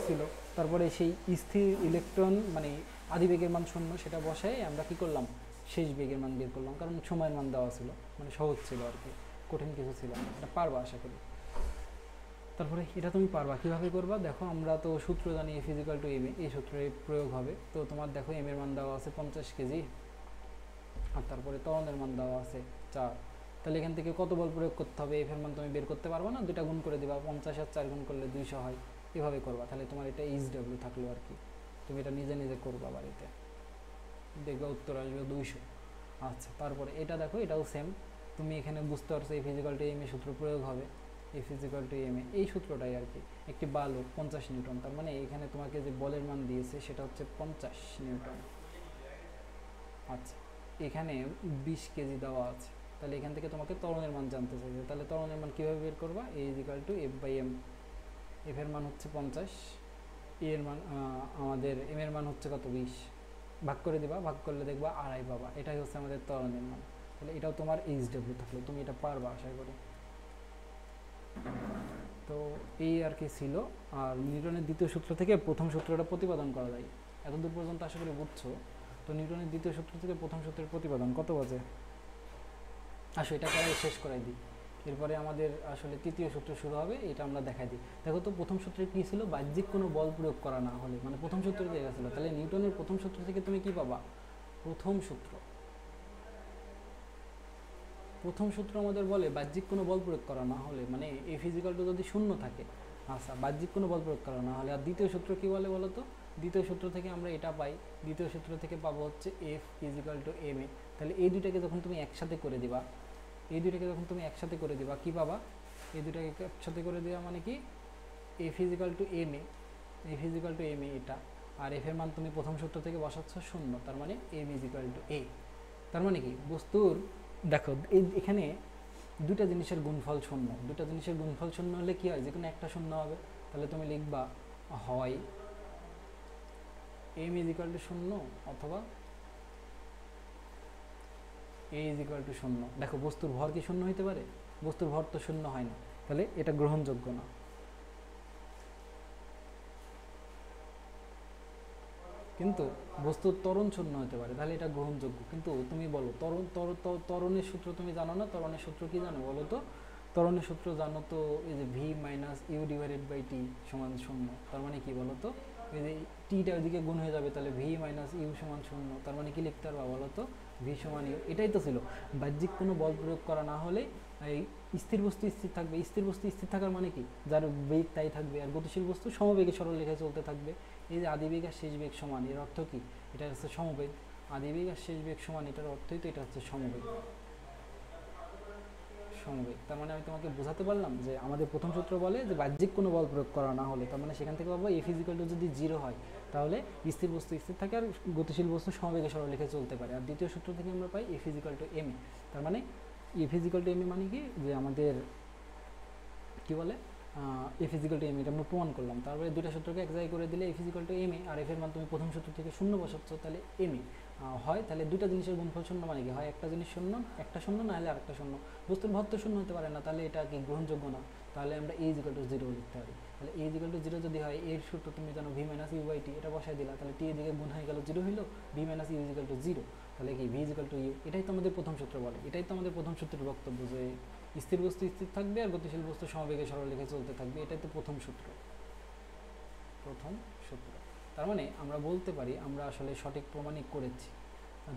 ছিল, তারপরে সেই স্থির ইলেকট্রন মানে আদিবেগের মান 0, সেটা বসাই আমরা কি করলাম, শেষ বেগের মান বের করলাম, কারণ সময়ের মান দেওয়া ছিল, মানে সহজ ছিল আর কি, কঠিন কিছু ছিল না। এটা পারবা আশা করি। তারপরে এটা তুমি পারবা, কিভাবে করবা দেখো, আমরা তো সূত্র জানি a ফিজিক্যাল টু m, এই সূত্রের প্রয়োগ হবে। তো তোমার দেখো m এর মান দেওয়া আছে 50 কেজি, আর তারপরে ত্বরণের মান দেওয়া আছে 4। তাহলে এখান থেকে কত বল প্রয়োগ করতে হবে, f এর মান তুমি বের করতে পারবা না, দুটা গুণ করে দিবা, 50 আর 4 গুণ করলে 200 হয়, এভাবে করবা। তাহলে তোমার এটা এইচডব্লিউ থাকলো আর কি, তুমি এটা নিজে নিজে করবা বাড়িতে, দেখবা উত্তর আসবে 200। আচ্ছা তারপরে এটা দেখো, এটাও সেম, তুমি এখানে বুঝতে পারছো a ফিজিক্যাল টু m এর সূত্র প্রয়োগ হবে, a ফিজিক্যাল টু m এই সূত্রটাই আর কি। একটি বালক 50 নিউটন, তার মানে এখানে তোমাকে যে বলের মান দিয়েছে সেটা হচ্ছে 50 নিউটন। আচ্ছা এখানে 20 কেজি দেওয়া আছে, তাহলে এখান থেকে তোমাকে ত্বরণের মান জানতে চাইছে, তাহলে ত্বরণের মান কীভাবে বের করবা, a is equal to f by m। F এর মান হচ্ছে 50, এর মান আমাদের এম এর মান হচ্ছে কত 20, ভাগ করে দিবা, ভাগ করলে দেখবা 2.5 পাবা, এটাই হচ্ছে আমাদের ত্বরণের মান। তাহলে এটাও তোমার এইচডব্লিউ থাকলো, তুমি এটা পারবা আশা করি। তো এই আর কি ছিল। আর নিউটনের দ্বিতীয় সূত্র থেকে প্রথম সূত্রটা প্রতিপাদন করা যায়, এতদূর পর্যন্ত আশা করি বুঝছো। তো নিউটনের দ্বিতীয় সূত্র থেকে প্রথম সূত্রের প্রতিপাদন কত বাজে, আসো এটা করাই শেষ করাই দিই, এরপরে আমাদের আসলে তৃতীয় সূত্র শুরু হবে, এটা আমরা দেখাই দিই। দেখো তো প্রথম সূত্রে কী ছিল, বাহ্যিক কোনো বল প্রয়োগ করা না হলে, মানে প্রথম সূত্র দিয়ে গেছিলো, তাহলে নিউটনের প্রথম সূত্র থেকে তুমি কি পাবা, প্রথম সূত্র আমাদের বলে বাহ্যিক কোনো বল প্রয়োগ করা না হলে, মানে এ ফিজিক্যাল টু যদি 0 থাকে, আচ্ছা বাহ্যিক কোনো বল প্রয়োগ করা না হলে। আর দ্বিতীয় সূত্র কি বলে বলো তো, দ্বিতীয় সূত্র থেকে আমরা এটা পাই, দ্বিতীয় সূত্র থেকে পাবো হচ্ছে F is equal to M A. তাহলে এই দুইটাকে যখন তুমি একসাথে করে দিবা, কি পাবা, এই দুইটাকে একসাথে করে দেওয়া মানে কি, এফ ইজিক্যাল টু এম এ, এটা। আর এফ এর মান তুমি প্রথম সূত্র থেকে বসাচ্ছ 0, তার মানে এম ইজিক্যাল টু এ। তার মানে কি বস্তুর, দেখো এখানে দুটা জিনিসের গুণফল 0, দুটা জিনিসের গুণফল 0 হলে কি হয়, যে কোনো একটা 0 হবে। তাহলে তুমি লিখবা হয় এম ইজিক্যাল টু 0 অথবা এ ইজিক্যাল টু 0। দেখো বস্তুর ভর কি 0 হইতে পারে, বস্তুর ভর তো 0 হয় না, তাহলে এটা গ্রহণযোগ্য না। কিন্তু বস্তুর ত্বরণ 0 হতে পারে, তাহলে এটা গ্রহণযোগ্য। কিন্তু তুমি বলো ত্বরণের সূত্র তুমি জানো না, ত্বরণের সূত্র কি জানো বলো তো, ত্বরণের সূত্র জানো তো, এই যে V minus U divided by T সমান 0, তার মানে কি বলো তো, এই যে টিটা ওইদিকে গুণ হয়ে যাবে, তাহলে ভি মাইনাস ইউ সমান 0, তার মানে কি লিখতে পারবা বলো তো, ভি সমান ইউ। এটাই তো ছিল, বাহ্যিক কোনো বল প্রয়োগ করা না হলে এই স্থির বস্তু স্থির থাকবে, স্থির বস্তু স্থির থাকার মানে কি, যার বেগ তাই থাকবে, আর গতিশীল বস্তু সমবেগে সরলরেখায় চলতে থাকবে। এই যে আদিবেগ আর শেষ বেগ সমান, এর অর্থ কি, এটা হচ্ছে সমবেগ, আদিবেগ আর শেষ বেগ সমান, এটার অর্থই তো এটা হচ্ছে সমবেগ। সমবেগ। তার মানে আমি তোমাকে বোঝাতে পারলাম যে আমাদের প্রথম সূত্র বলে যে বাহ্যিক কোনো বল প্রয়োগ করা না হলে, তার মানে সেখান থেকে পাবো এফ ইজিক্যাল টু যদি 0 হয় তাহলে স্থির বস্তু স্থির থাকে আর গতিশীল বস্তু সমবেগে সরলরেখে চলতে পারে। আর দ্বিতীয় সূত্র থেকে আমরা পাই F is equal to M A. তার মানে এফ ইজিক্যাল টু এম এ মানে কি, যে আমাদের কি বলে এফ ইজিক্যাল টু এম, এটা আমরা প্রমাণ করলাম। তারপরে দুইটা সূত্রকে এক জায়গায় করে দিলে F is equal to M A, R F এর মান তুমি প্রথম সূত্র থেকে শূন্য বসাচ্ছ, তাহলে এম এ হয়। তাহলে দুইটা জিনিসের গুণফল শূন্য মানে কি হয়, একটা জিনিস শূন্য, একটা শূন্য, না হলে আরেকটা শূন্য। বস্তুর ভর তো শূন্য হতে পারে না, তাহলে এটা কি গ্রহণযোগ্য না। তাহলে আমরা এ ইজিক্যাল টু 0 লিখতে পারি। তাহলে এ ইজিক্যাল টু 0 যদি হয়, এর সূত্র তুমি জানো V minus you by T, এটা বসাই দিলা, তাহলে টি এদিকে গুণ হয়ে গেল 0 হইলো, v minus u equal to 0। তাহলে কি ভি ইজিক্যাল টু ইউ, এটাই তো আমাদের প্রথম সূত্র বলে। এটাই তো আমাদের প্রথম সূত্রের বক্তব্য, যে স্থির বস্তু স্থির থাকবে আর গতিশীল বস্তু সমবেগে সরলরেখে চলতে থাকবে। এটাই তো প্রথম সূত্র। তার মানে আমরা বলতে পারি আমরা আসলে সঠিক প্রমাণিক করেছি,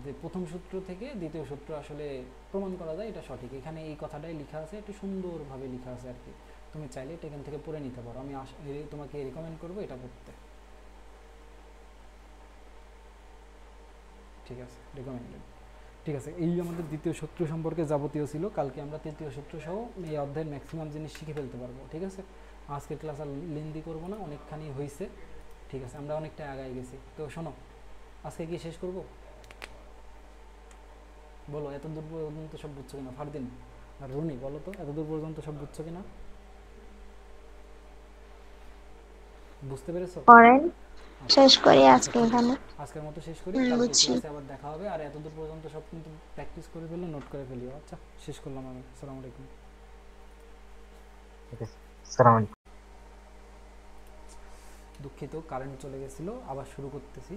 যে প্রথম সূত্র থেকে দ্বিতীয় সূত্র আসলে প্রমাণ করা যায়, এটা সঠিক। এখানে এই কথাটাই লেখা আছে, একটু সুন্দরভাবে লেখা আছে আর কি। তুমি চাইলে এটা এখান থেকে পড়ে নিতে পারো, আমি তোমাকে রেকমেন্ড করবো এটা পড়তে। ঠিক আছে, রেকমেন্ডেড। ঠিক আছে, এই আমাদের দ্বিতীয় সূত্র সম্পর্কে যাবতীয় ছিল। কালকে আমরা তৃতীয় সূত্র সহ এই অধ্যায়ের ম্যাক্সিমাম জিনিস শিখে ফেলতে পারবো। ঠিক আছে, আজকের ক্লাস আর লেন্দি করবো না, অনেকখানি হয়েছে। ঠিক আছে, আমরা অনেকটা আগায় গেছি। তো শোনো, আজকে কি শেষ করব? বলো, এত দূর পর্যন্ত সব বুঝছো কিনা? ফারদিন আর রুনি বলো তো, এত দূর পর্যন্ত সব বুঝছো কিনা? বুঝতে পেরেছো? শেষ করি আজকে এখানে। আজকের মতো শেষ করি, কালকে ক্লাসে আবার দেখা হবে। আর এত দূর পর্যন্ত সব কিন্তু প্র্যাকটিস করে ফেললো, নোট করে ফেলিও। আচ্ছা, শেষ করলাম আমি। আসসালামু আলাইকুম। আসসালামু আলাইকুম। দুঃখিত, কারেন্ট চলে গেছিল, আবার শুরু করতেছি।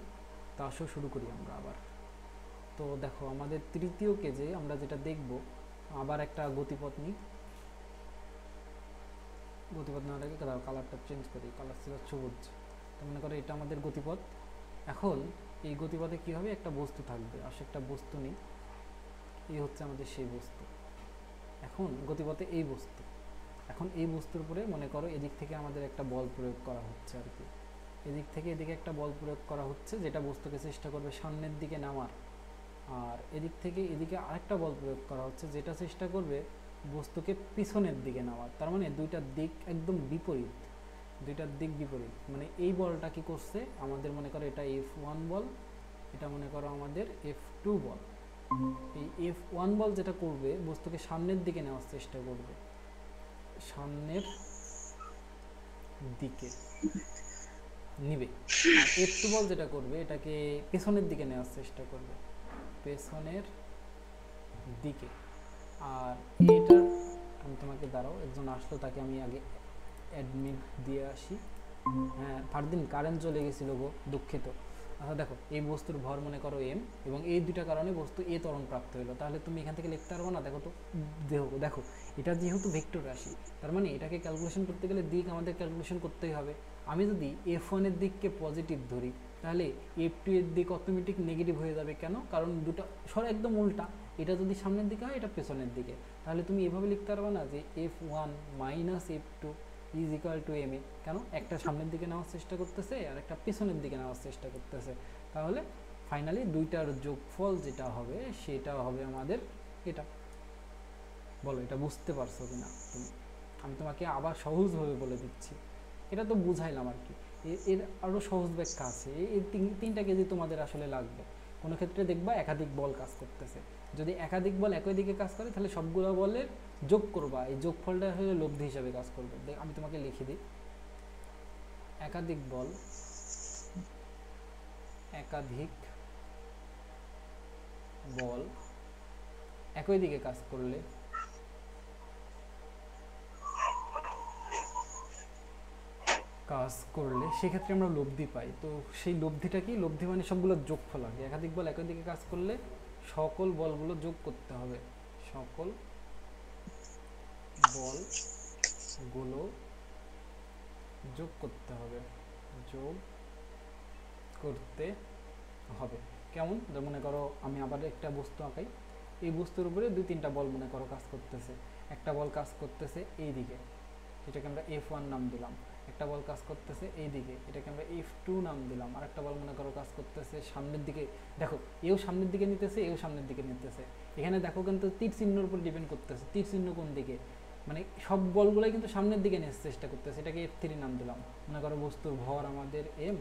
তা আসো শুরু করি আমরা আবার। তো দেখো, আমাদের তৃতীয় কেজে আমরা যেটা দেখব, আবার একটা গতিপথ নিই। গতিপথ নেওয়ার আগে কালারটা চেঞ্জ করি, কালার ছিল সবুজ। তো মনে করো এটা আমাদের গতিপথ। এখন এই গতিপথে কি হবে, একটা বস্তু থাকবে। আসলে একটা বস্তু নেই, এই হচ্ছে আমাদের সেই বস্তু। এখন গতিপথে এই বস্তু, এখন এই বস্তুর উপরে মনে করো এদিক থেকে আমাদের একটা বল প্রয়োগ করা হচ্ছে আর কি। এদিক থেকে এদিকে একটা বল প্রয়োগ করা হচ্ছে, যেটা বস্তুকে চেষ্টা করবে সামনের দিকে নেওয়ার। আর এদিক থেকে এদিকে আরেকটা বল প্রয়োগ করা হচ্ছে, যেটা চেষ্টা করবে বস্তুকে পিছনের দিকে নেওয়ার। তার মানে দুইটার দিক একদম বিপরীত, দুইটার দিক বিপরীত। মানে এই বলটা কি করছে আমাদের, মনে করো এটা F1 বল, এটা মনে করো আমাদের F2 বল। এই F1 বল যেটা করবে, বস্তুকে সামনের দিকে নেওয়ার চেষ্টা করবে, সামনের দিকে নিবে। আর F2 বল যেটা করবে, এটাকে পেছনের দিকে নেওয়ার চেষ্টা করবে, পেছনের দিকে। আর এইটার, আমি তোমাকে দাঁড়াও, একজন আসলো, তাকে আমি আগে অ্যাডমিট দিয়ে আসি। হ্যাঁ ফারদিন, কারেন্ট চলে গেছিলো গো, দুঃখিত। আচ্ছা দেখো, এই বস্তুর ভর মনে করো এম, এবং এই দুইটা কারণে বস্তু এ ত্বরণ প্রাপ্ত হলো। তাহলে তুমি এখান থেকে লিখতে পারবো না? দেখো তো, দেখো এটা যেহেতু ভেক্টর রাশি, তার মানে এটাকে ক্যালকুলেশন করতে গেলে দিক আমাদের ক্যালকুলেশন করতেই হবে। আমি যদি F1 এর দিককে পজিটিভ ধরি, তাহলে F2 এর দিক অটোমেটিক নেগেটিভ হয়ে যাবে। কেন? কারণ দুটো সর একদম উল্টা। এটা যদি সামনের দিকে হয়, এটা পেছনের দিকে। তাহলে তুমি এভাবে লিখতে পারবে না যে F1 minus F2 is equal to M A. কেন? একটা সামনের দিকে নেওয়ার চেষ্টা করতেছে আর একটা পেছনের দিকে নেওয়ার চেষ্টা করতেছে। তাহলে ফাইনালি দুইটার যোগফল যেটা হবে, সেটা হবে আমাদের এটা। বলো, এটা বুঝতে পারছো কিনা তুমি? আমি তোমাকে আবার সহজভাবে বলে দিচ্ছি, এটা তো বুঝাইলাম আর কি। এর আরও সহজ ব্যাখ্যা আছে। এই তিনটা কেজি তোমাদের আসলে লাগবে। কোনো ক্ষেত্রে দেখবা একাধিক বল কাজ করতেছে। যদি একাধিক বল একই দিকে কাজ করে, তাহলে সবগুলো বলের যোগ করবা, এই যোগফলটা হলে লব্ধি হিসাবে কাজ করবে। আমি তোমাকে লিখে দিই, একাধিক বল, একাধিক বল একই দিকে কাজ করলে সেক্ষেত্রে আমরা লব্ধি পাই। তো সেই লব্ধিটা কি? লব্ধি মানে সবগুলোর যোগফল হবে। একাধিক বল একই দিকে কাজ করলে সকল বলগুলো যোগ করতে হবে, সকল বলগুলো যোগ করতে হবে, যোগ করতে হবে। কেমন? মনে করো আমি আবার একটা বস্তু আঁকাই। এই বস্তুর উপরে দুই তিনটা বল মনে করো কাজ করতেছে। একটা বল কাজ করতেছে এই দিকে, এটাকে আমরা F1 নাম দিলাম। একটা বল কাজ করতেছে এই দিকে, এটাকে আমরা F2 নাম দিলাম। আর একটা বল মনে করো কাজ করতেছে সামনের দিকে, দেখো এও সামনের দিকে নিতেছে, এও সামনের দিকে নিতেছে। এখানে দেখো কিন্তু তীর চিহ্নের উপর ডিপেন্ড করতেছে, তীর চিহ্ন কোন দিকে, মানে সব বলগুলাই কিন্তু সামনের দিকে নেওয়ার চেষ্টা করতেছে, এটাকে F3 নাম দিলাম। মনে করো বস্তুর ভর আমাদের m,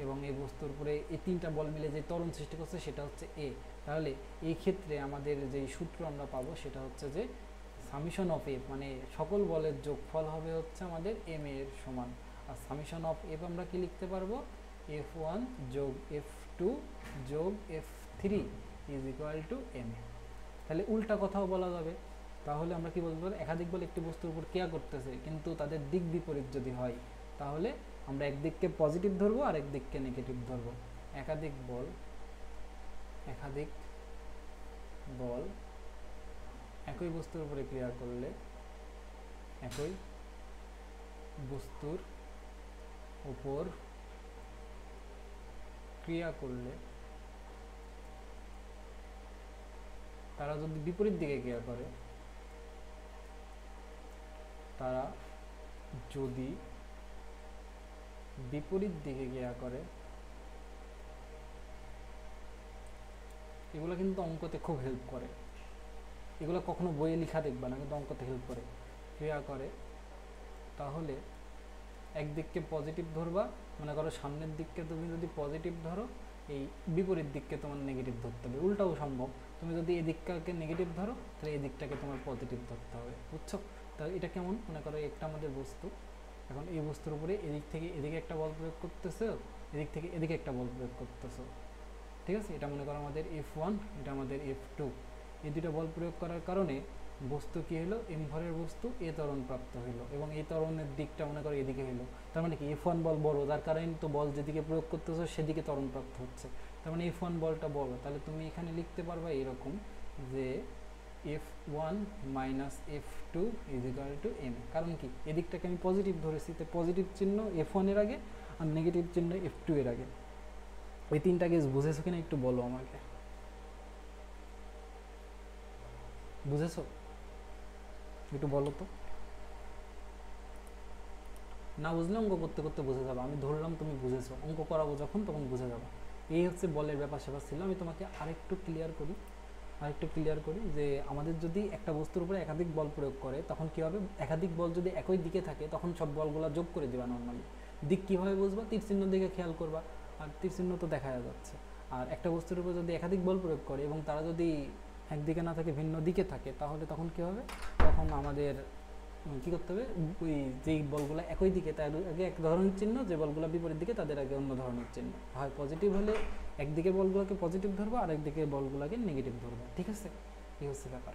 এবং এই বস্তুর উপরে এই তিনটা বল মিলে যে ত্বরণ সৃষ্টি করছে সেটা হচ্ছে a। তাহলে এই ক্ষেত্রে আমাদের যে সূত্র আমরা পাবো সেটা হচ্ছে যে সামিশন অফ এফ, মানে সকল বলের যোগফল হবে হচ্ছে আমাদের m এর সমান। আর সামিশন অফ এফ আমরা কি লিখতে পারবো, f1 যোগ f2 যোগ f3 is equal two m। তাহলে উল্টা কথাও বলা যাবে, তাহলে আমরা কি বলতে পারি, একাধিক বল একটি বস্তুর উপর ক্রিয়া করতেছে কিন্তু তাদের দিক বিপরীত যদি হয় তাহলে আমরা একদিককে পজিটিভ ধরবো আর একদিককে নেগেটিভ ধরবো। একাধিক বল একই বস্তুর উপরে ক্রিয়া করলে, একই বস্তুর উপর ক্রিয়া করলে তারা যদি বিপরীত দিকে ক্রিয়া করে, তারা যদি বিপরীত দিকে ক্রিয়া করে, এগুলো কিন্তু অঙ্কতে খুব হেল্প করে, এগুলো কখনো বইয়ে লেখা দেখবা না কিন্তু অঙ্কতে হেল্প করে। ক্রিয়া করে তাহলে একদিককে পজিটিভ ধরবা, মনে করো সামনের দিককে তুমি যদি পজিটিভ ধরো, এই বিপরীত দিককে তোমার নেগেটিভ ধরতে হবে। উল্টাও সম্ভব, তুমি যদি এই দিকটাকে নেগেটিভ ধরো তাহলে এই দিকটাকে তোমার পজিটিভ ধরতে হবে, বুঝছো? তাহলে এটা কেমন, মনে করো একটা আমাদের বস্তু, এখন এই বস্তুর উপরে এদিক থেকে এদিকে একটা বল প্রয়োগ করতেছো, এদিক থেকে এদিকে একটা বল প্রয়োগ করতেছো, ঠিক আছে? এটা মনে করো আমাদের F1, এটা আমাদের F2। এই দুটো বল প্রয়োগ করার কারণে বস্তু কি হলো, m ভরের বস্তু এ ত্বরণ প্রাপ্ত হলো, এবং এই ত্বরণের দিকটা মনে করো এদিকে হলো। তার মানে কি F1 বল বড়, যার কারণে তো বল যেদিকে প্রয়োগ করতেছো সেদিকে ত্বরণ প্রাপ্ত হচ্ছে, তার মানে F1 বলটা বড়। তাহলে তুমি এখানে লিখতে পারবা এরকম যে F1 minus F2 is equal two m। কারণ কি, এদিকটাকে আমি পজিটিভ ধরেছি, তো পজিটিভ চিহ্ন F1 এর আগে আর নেগেটিভ চিহ্ন F2 এর আগে। ওই তিনটা কেস বুঝেছো কিনা একটু বলো আমাকে, বুঝেছো? একটু বলো তো, না বুঝলে অঙ্ক করতে করতে বুঝে যাবে, আমি ধরলাম তুমি বুঝেছো, অঙ্ক করাবো যখন তখন বুঝে যাবে। এই হচ্ছে বলের ব্যাপার স্যাপার ছিল। আমি তোমাকে আরেকটু ক্লিয়ার করি যে আমাদের যদি একটা বস্তুর উপরে একাধিক বল প্রয়োগ করে তখন কি হবে, একাধিক বল যদি একই দিকে থাকে তখন সব বলগুলো যোগ করে দিবা নর্মালি। দিক কীভাবে বুঝবা, তীর চিহ্ন দিকে খেয়াল করবা, আর তীর চিহ্ন তো দেখা যাচ্ছে। আর একটা বস্তুর উপর যদি একাধিক বল প্রয়োগ করে এবং তারা যদি একদিকে না থাকে ভিন্ন দিকে থাকে তাহলে তখন কি হবে, তখন আমাদের কী করতে হবে, ওই যেই বলগুলো একই দিকে তার আগে এক ধরনের চিহ্ন, যে বলগুলো বিপরীত দিকে তাদের আগে অন্য ধরনের চিহ্ন। হয় পজিটিভ হলে একদিকে বলগুলোকে পজিটিভ ধরবো আর একদিকে বলগুলোকে নেগেটিভ ধরবো, ঠিক আছে? এই হচ্ছে ব্যাপার।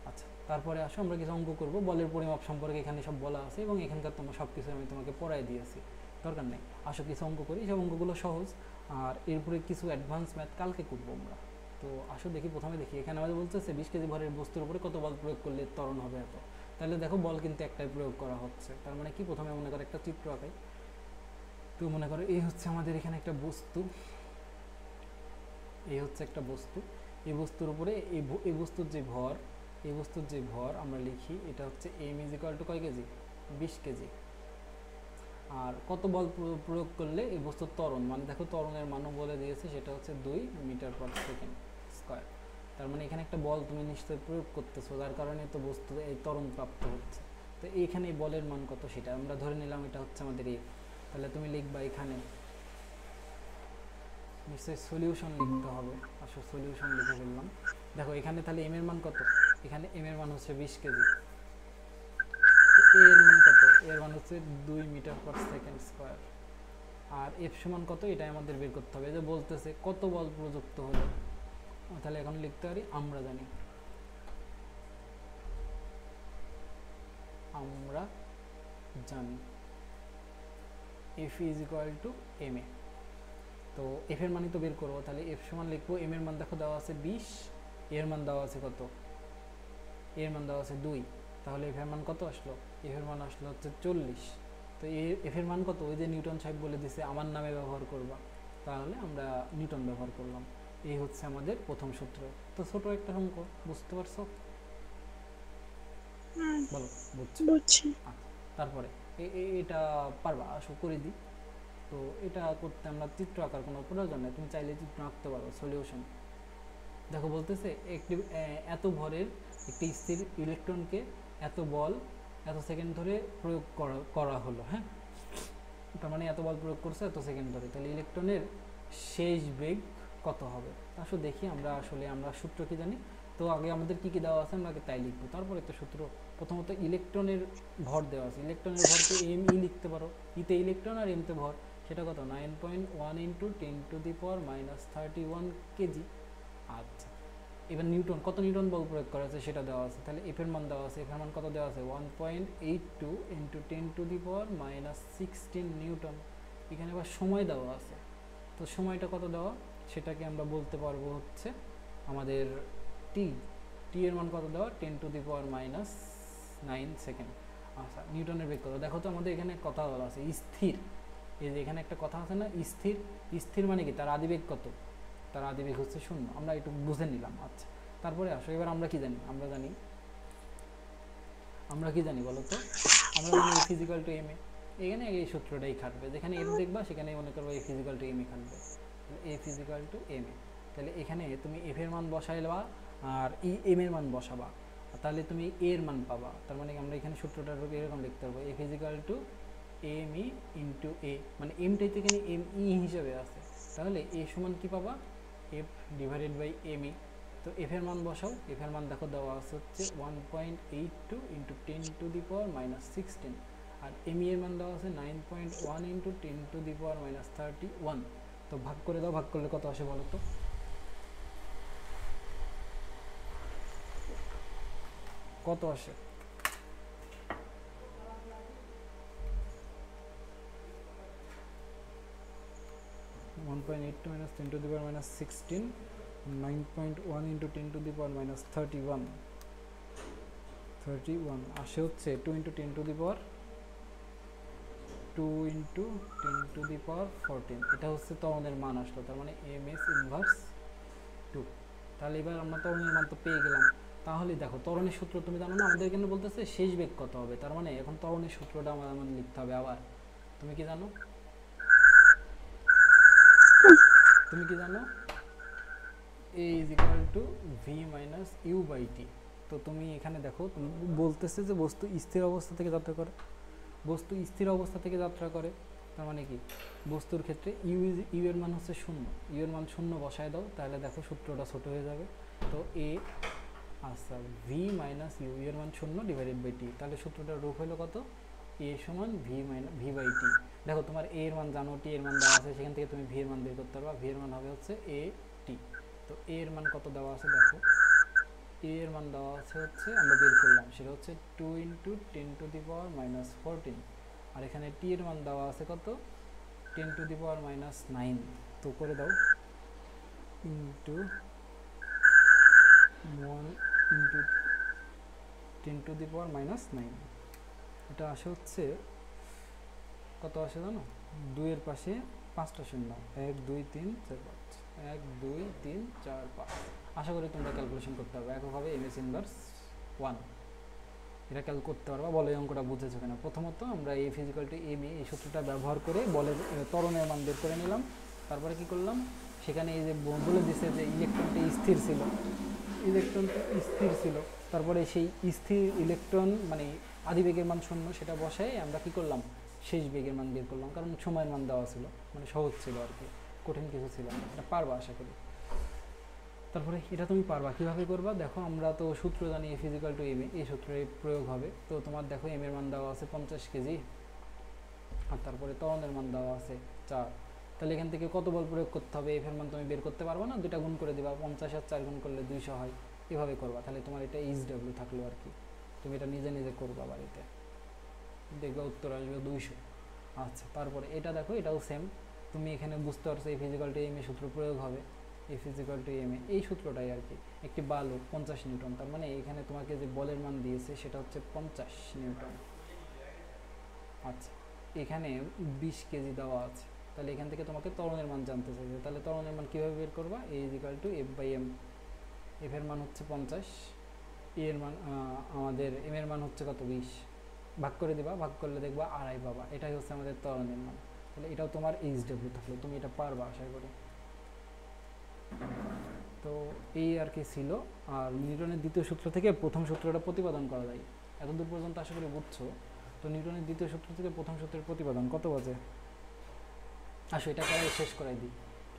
আচ্ছা, তারপরে আসো আমরা কিছু অঙ্ক করবো, বলের পরিমাপ সম্পর্কে এখানে সব বলা আছে এবং এখানকার তোমার সব কিছু আমি তোমাকে পড়াই দিয়েছি, দরকার নেই। আসো কিছু অঙ্ক করি, সব অঙ্কগুলো সহজ, আর এরপরে কিছু অ্যাডভান্স ম্যাথ কালকে করবো আমরা। তো আসো দেখি, প্রথমে দেখি এখানে আমাদের বলতেছে 20 কেজি ভরের বস্তুর উপরে কত বল প্রয়োগ করলে ত্বরণ হবে এত। তাহলে দেখো বল কিন্তু একটাই প্রয়োগ করা হচ্ছে, তার মানে কি, প্রথমে মনে করো একটা চিত্র আঁকাই। তো মনে করো এই হচ্ছে আমাদের এখানে একটা বস্তু, এই হচ্ছে একটা বস্তু, এই বস্তুর উপরে এই বস্তুর যে ভর আমরা লিখি এটা হচ্ছে m ইজ ইকুয়াল টু কয় কেজি, 20 কেজি। আর কত বল প্রয়োগ করলে এই বস্তুর ত্বরণ, মানে দেখো ত্বরণের মানও বলে দিয়েছে, সেটা হচ্ছে 2 মিটার পার সেকেন্ড স্কয়ার। তার মানে এখানে একটা বল তুমি নিশ্চয়ই প্রয়োগ করতেছো, যার কারণে তো বস্তু এই ত্বরণ প্রাপ্ত হচ্ছে। তো এইখানে এই বলের মান কত সেটা আমরা ধরে নিলাম, এটা হচ্ছে আমাদের f। তাহলে তুমি লিখবা এখানে নিশ্চয়ই সলিউশন লিখতে হবে। আসলে সলিউশন লিখে ফেললাম। দেখো এখানে তাহলে m এর মান কত, এখানে m এর মান হচ্ছে 20 কেজি, a এর মান কত, এর মান হচ্ছে 2 মিটার পার সেকেন্ড স্কয়ার। আর f সমান কত, এটাই আমাদের বের করতে হবে। যে বলতেছে কত বল প্রযুক্ত হলো, তাহলে এখন লিখতে পারি, আমরা জানি f is equal two m এ। তো f এর মানই তো বের করবো, তাহলে f সমান লিখবো, m এর মান দেখো দেওয়া আছে 20, এর মান দেওয়া আছে কত, এর মান দেওয়া আছে 2, তাহলে f এর মান কত আসলো, f এর মান আসলো হচ্ছে 40। তো f এর মান কত, ওই যে নিউটন সাহেব বলে দিছে আমার নামে ব্যবহার করবা, তাহলে আমরা নিউটন ব্যবহার করলাম। এই হচ্ছে আমাদের প্রথম সূত্র। তো ছোট একটা অঙ্ক, বুঝতে পারছো? বলো, বুঝছি। তারপরে এটা পারবা, আসো করে দিই। তো এটা করতে আমরা চিত্র আঁকার কোনো প্রয়োজন নেই, তুমি চাইলে চিত্র আঁকতে পারো। সলিউশন দেখো বলতেছে একটি এত ভরের একটি স্থির ইলেকট্রনকে এত বল এত সেকেন্ড ধরে প্রয়োগ করা হলো। হ্যাঁ, তার মানে এত বল প্রয়োগ করছে এত সেকেন্ড ধরে, তাহলে ইলেকট্রনের শেষ বেগ কত হবে? আসলে দেখি আমরা সূত্র কি জানি। তো আগে আমাদের কি কি দেওয়া আছে আমরা আগে তাই লিখবো, তারপরে একটা সূত্র। প্রথমত ইলেকট্রনের ভর দেওয়া আছে, ইলেকট্রনের ভরকে এম ই লিখতে পারো। ইতে ইলেকট্রন আর এমতে ভর, সেটা কত? 9.1 ইন্টু 10⁻31 কেজি। আচ্ছা, এবার নিউটন, কত নিউটন বল প্রয়োগ করা আছে সেটা দেওয়া আছে। তাহলে এফ এর মান দেওয়া আছে, এফ এর মান কত দেওয়া আছে? 1.82 ইন্টু 10⁻16 নিউটন। এখানে আবার সময় দেওয়া আছে, তো সময়টা কত দেওয়া সেটাকে আমরা বলতে পারবো হচ্ছে আমাদের টি। টি এর মান কত দেওয়া? 10⁻9 সেকেন্ড। আচ্ছা, নিউটনের বেগ কত? দেখো তো আমাদের এখানে কথা বলা আছে স্থির। এই যে এখানে একটা কথা আছে না, স্থির। স্থির মানে কি? তার আদিবেগ কত? তার আদিবেগ হচ্ছে 0। আমরা একটু বুঝে নিলাম। আচ্ছা, তারপরে আসো, এবার আমরা কি জানি? আমরা কি জানি বলো তো? আমরা জানি এ ফিজিক্যাল টু এম এ। এখানে এই সূত্রটাই খাটবে, যেখানে এম দেখবা সেখানে মনে করবো এ ফিজিক্যাল টু এম এ খাটবে। এ ফিজিক্যাল টু এম এ, তাহলে এখানে তুমি এফ এর মান বসাইবা আর ই এম এর মান বসাবা, তাহলে তুমি এ এর মান পাবা। তার মানে আমরা এখানে সূত্রটা এরকম লিখতে পারবো, এ ফিজিক্যাল টু এম ই ইন্টু এ, মানে এমটাই তো এখানে এম ই হিসাবে আছে, তাহলে এ সমান কি পাবা? এফ ডিভাইডেড বাই এম ই। তো এফ এর মান বসাও, এফ এর মান দেখো দেওয়া আছে হচ্ছে 1.82 ইন্টু 10⁻16, আর এম ই এর মান দেওয়া আছে 9.1 ইন্টু 10⁻31। তো ভাগ করে দাও, ভাগ করলে কত আসে বলো তো? কত আসে? One point eight two minus 10⁻16, 9.1 into 10⁻31 আসে হচ্ছে 2 ইন্টু 10⁻14। এটা হচ্ছে ত্বরণের মান আসলো, তার মানে এম এস ইনভার্স 2। তাহলে এবার আমরা ত্বরণের মান তো পেয়ে গেলাম। তাহলে দেখো ত্বরণের সূত্র তুমি জানো না, আমাদের এখানে বলতেছে শেষ বেগ কত হবে, তার মানে এখন ত্বরণের সূত্রটা আমাদের লিখতে হবে। আবার তুমি কি জানো? A is equal to v minus u by t। তো তুমি এখানে দেখো, তুমি বলতেছে যে বস্তু স্থির অবস্থা থেকে যাত্রা করে, তার মানে কি? বস্তুর ক্ষেত্রে ইউ এর মান হচ্ছে 0, ইউ এর মান 0 বসায় দাও, তাহলে দেখো সূত্রটা ছোট হয়ে যাবে। তো এ, আচ্ছা, ভি মাইনাস ইউ এর মান 0 ডিভাইডেড বাই টি, তাহলে সূত্রটার রূপ হলো কত? এ সমান ভি বাই টি। দেখো তোমার এ এর মান জানো, টি এর মান দেওয়া আছে, সেখান থেকে তুমি ভি এর মান বের করতে পারবা। ভি এর মান হবে হচ্ছে এ টি। তো এ এর মান কত দেওয়া আছে দেখো, এ এর মান দেওয়া আছে হচ্ছে আমরা বের করলাম, সেটা হচ্ছে 2 ইন্টু 10⁻14, আর এখানে টি এর মান দেওয়া আছে কত? 10⁻9। তো করে দাও, ইন্টু 1 ইন্টু 10⁻9, এটা আসে হচ্ছে কত আসে জানো? 2 এর পাশে 5টা শূন্য, 1 2 3 4 5, 1 2 3 4 5। আশা করি তোমরা ক্যালকুলেশন করতে পারবে, এককভাবে এম এস ইনভার্স 1 এটা ক্যালকুলেট করতে পারবা। বলের অঙ্কটা বুঝেছো কিনা? প্রথমত আমরা এ ফিজিক্যাল টু এম এ এই সূত্রটা ব্যবহার করে বলের ত্বরণের মান বের করে নিলাম। তারপরে কি করলাম, সেখানে এই যে বলে দিছে যে ইলেকট্রনটি স্থির ছিল, তারপরে সেই স্থির ইলেকট্রন মানে আদিবেগের মান 0, সেটা বসাই আমরা কি করলাম? শেষ বেগের মান বের করলাম, কারণ সময়ের মান দেওয়া ছিল, মানে সহজ ছিল আর কি, কঠিন কিছু ছিল না। এটা পারবা আশা করি। তারপরে এটা তুমি পারবা, কিভাবে করবা দেখো, আমরা তো সূত্র জানি এ ফিজিক্যাল টু এম এ, এই সূত্রের প্রয়োগ হবে। তো তোমার দেখো এম এর মান দেওয়া আছে 50 কেজি, আর তারপরে ত্বরণের মান দেওয়া আছে 4। তাহলে এখান থেকে কত বল প্রয়োগ করতে হবে এফ এর মান তুমি বের করতে পারবা না, দুটা গুণ করে দিবা, 50 আর 4 গুণ করলে 200 হয়, এভাবে করবা। তাহলে তোমার এটা এইচ ডাব্লিউ থাকলো আর কি, তুমি এটা নিজে নিজে করবা বাড়িতে, দেখবা উত্তর আসবে 200। আচ্ছা, তারপরে এটা দেখো, এটাও সেম, তুমি এখানে বুঝতে পারছো এই ফিজিক্যাল টু এম এ সূত্র প্রয়োগ হবে, এ ফিজিক্যাল টু এম এ এই সূত্রটাই আর কি। একটি বালু 50 নিউটন, তার মানে এখানে তোমাকে যে বলের মান দিয়েছে সেটা হচ্ছে 50 নিউটন। আচ্ছা, এখানে 20 কেজি দেওয়া আছে, তাহলে এখান থেকে তোমাকে ত্বরণের মান জানতে চাইছে, তাহলে ত্বরণের মান কীভাবে বের করবা? A is equal to F by M. F এর মান হচ্ছে 50, এ এর মান আমাদের এম এর মান হচ্ছে কত? 20, ভাগ করে দিবা, ভাগ করলে দেখবা আড়াই পাবা, এটাই হচ্ছে আমাদের ত্বরণের মান। তাহলে এটাও তোমার এইচডব্লিউ থাকলো, তুমি এটা পারবা আশা করি। তো এই আর কি ছিল। আর নিউটনের দ্বিতীয় সূত্র থেকে প্রথম সূত্রটা প্রতিপাদন করা যায়, এতদূর পর্যন্ত আশা করি বুঝছো। তো নিউটনের দ্বিতীয় সূত্র থেকে প্রথম সূত্রের প্রতিপাদন কত বাজে, আসো এটা করাই শেষ করাই দিই,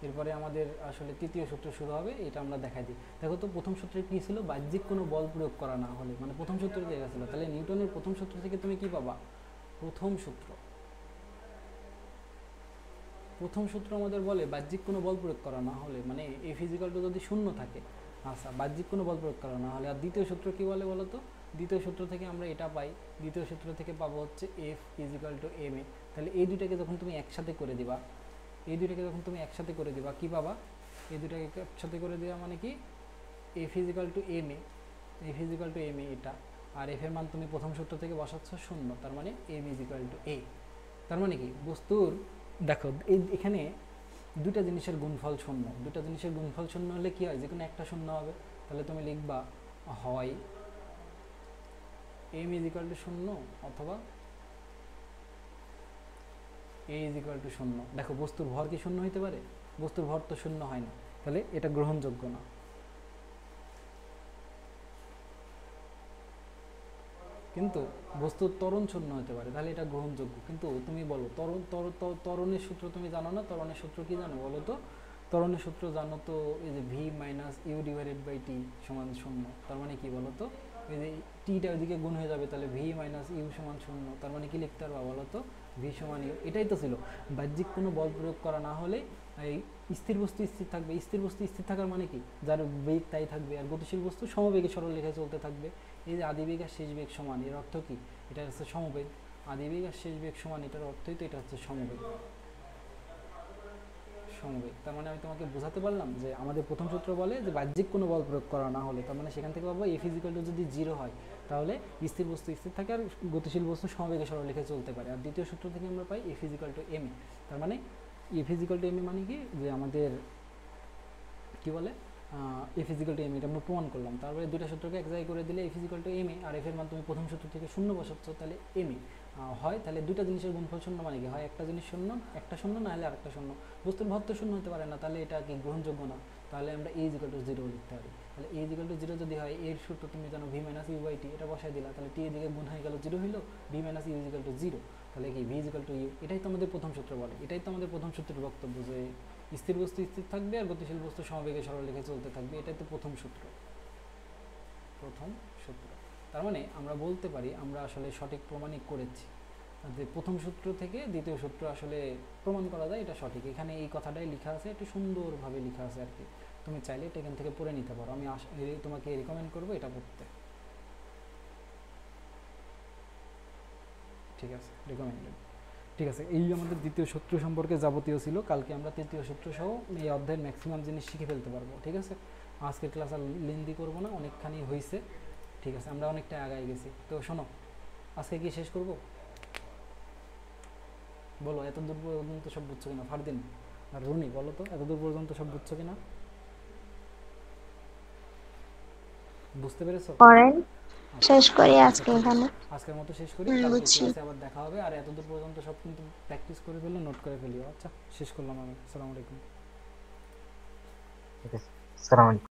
এরপরে আমাদের আসলে তৃতীয় সূত্র শুরু হবে, এটা আমরা দেখাই দিই। দেখো তো প্রথম সূত্রে কী ছিল, বাহ্যিক কোনো বল প্রয়োগ করা না হলে, মানে প্রথম সূত্র দিয়ে গেছিলো। তাহলে নিউটনের প্রথম সূত্র থেকে তুমি কি পাবা, প্রথম সূত্র। প্রথম সূত্র আমাদের বলে বাহ্যিক কোনো বল প্রয়োগ করা না হলে, মানে এ ফিজিক্যালটা যদি শূন্য থাকে, আচ্ছা বাহ্যিক কোনো বল প্রয়োগ করা না হলে। আর দ্বিতীয় সূত্র কি বলে বলো তো, দ্বিতীয় সূত্র থেকে আমরা এটা পাই, দ্বিতীয় সূত্র থেকে পাবো হচ্ছে F is equal to M A. তাহলে এই দুইটাকে যখন তুমি একসাথে করে দিবা, এই দুইটাকে যখন তুমি একসাথে করে দিবা কি পাবা, এই দুইটাকে একসাথে করে দেওয়া মানে কি, F is equal to M A, F is equal to M এ এটা। আর এফ এর মান তুমি প্রথম সূত্র থেকে বসাচ্ছ শূন্য, তার মানে এম ইজিক্যাল টু এ। তার মানে কি বস্তুর, দেখো এখানে দুটা জিনিসের গুণফল শূন্য, দুটা জিনিসের গুণফল শূন্য হলে কি হয়, যে কোনো একটা শূন্য হবে। তাহলে তুমি লিখবা হয় এম ইজিক্যাল টু শূন্য অথবা এ ইজিক্যাল টু শূন্য। দেখো বস্তুর ভর কি শূন্য হইতে পারে, বস্তুর ভর তো শূন্য হয় না, তাহলে এটা গ্রহণযোগ্য না। কিন্তু বস্তুর ত্বরণ শূন্য হতে পারে, তাহলে এটা গ্রহণযোগ্য। কিন্তু তুমি বলো ত্বরণের সূত্র তুমি জানো না, ত্বরণের সূত্র কি জানো বলো তো, ত্বরণের সূত্র জানো তো, এই যে V minus U divided by T সমান শূন্য। তার মানে কি বলো তো, এই যে টিটা ওইদিকে গুণ হয়ে যাবে, তাহলে ভি মাইনাস ইউ সমান শূন্য। তার মানে কি লিখতে পারবা বলো তো, ভি সমান ইউ। এটাই তো ছিল, বাহ্যিক কোনো বল প্রয়োগ করা না হলে এই স্থির বস্তু স্থির থাকবে। স্থির বস্তু স্থির থাকার মানে কি, যার বেগ তাই থাকবে, আর গতিশীল বস্তু সমবেগে সরলরেখায় চলতে থাকবে। এই যে আদিবেগ আর শেষ বেগ সমান, এর অর্থ কি, এটা হচ্ছে সমবেগ। আদিবেগ আর শেষ বেগ সমান, এটার অর্থই তো এটা হচ্ছে সমবেগ। সমবেগ, তার মানে আমি তোমাকে বোঝাতে পারলাম যে আমাদের প্রথম সূত্র বলে যে বাহ্যিক কোনো বল প্রয়োগ করা না হলে, তার মানে সেখান থেকে পাবো এফ ইজিক্যাল টু যদি জিরো হয়, তাহলে স্থির বস্তু স্থির থাকে আর গতিশীল বস্তু সমবেগে সরলরেখায় চলতে পারে। আর দ্বিতীয় সূত্র থেকে আমরা পাই F is equal to M A. তার মানে এফ ইজিক্যাল টু এম এ মানে কি, যে আমাদের কি বলে এফ ইজিক্যাল টু এম, এটা আমরা প্রমাণ করলাম। তারপরে দুইটা সূত্রকে এক জায়গায় করে দিলে F is equal to M A, R F এর মান তুমি প্রথম সূত্র থেকে শূন্য বসাচ্ছ, তাহলে এম এ হয়। তাহলে দুইটা জিনিসের গুণফল শূন্য মানে কি, হয় একটা জিনিস শূন্য, একটা শূন্য, না হলে আরেকটা শূন্য। বস্তুর ভর তো শূন্য হতে পারে না, তাহলে এটা কি গ্রহণযোগ্য না। তাহলে আমরা এ ইজিক্যাল টু জিরো লিখতে পারি। তাহলে এ ইজিক্যাল টু জিরো যদি হয়, এর সূত্র তুমি জানো V minus you by T, এটা বসাই দিলা, তাহলে টি এদিকে গুণ হয়ে গেল জিরো হইলো, v minus u equal to zero. তাহলে কি ভি ইজিক্যাল টু ইউ, এটাই তো আমাদের প্রথম সূত্র বলে, এটাই তো আমাদের প্রথম সূত্রের বক্তব্য, যে স্থির বস্তু স্থির থাকবে আর গতিশীল বস্তু সমবেগে সরলরেখায় চলতে থাকবে। এটাই তো প্রথম সূত্র, প্রথম সূত্র। তার মানে আমরা বলতে পারি আমরা আসলে সঠিক প্রমাণই করেছি, যে প্রথম সূত্র থেকে দ্বিতীয় সূত্র আসলে প্রমাণ করা যায়, এটা সঠিক। এখানে এই কথাটাই লেখা আছে, একটু সুন্দরভাবে লেখা আছে আর কি। তুমি চাইলে এটা এখান থেকে পড়ে নিতে পারো, আমি তোমাকে রিকমেন্ড করবো এটা পড়তে। ঠিক আছে, রিকমেন্ডেড। ঠিক আছে, এই আমাদের দ্বিতীয় সূত্র সম্পর্কে যাবতীয় ছিল। কালকে আমরা তৃতীয় সূত্র সহ এই অধ্যায়ের ম্যাক্সিমাম জিনিস শিখে ফেলতে পারবো। ঠিক আছে, আজকের ক্লাস আর লেন্দি করবো না, অনেকখানি হয়েছে। ঠিক আছে, আমরা অনেকটা আগায় গেছি। তো শোনো, আজকে কি শেষ করব বলো, এত দূর পর্যন্ত সব বুঝছো কিনা? ফারদিন আর রুনি বলো তো, এত দূর পর্যন্ত সব বুঝছো কিনা, বুঝতে পেরেছো? করেন, শেষ করি আজকে এখানে। আজকের মতো শেষ করি, কালকে বুঝছি। ক্লাসে আবার দেখা হবে। আর এত দূর পর্যন্ত সব কিন্তু প্র্যাকটিস করে ফেললে, নোট করে ফেলিও। আচ্ছা, শেষ করলাম আমি। আসসালামু আলাইকুম। ঠিক আছে, আসসালামু আলাইকুম।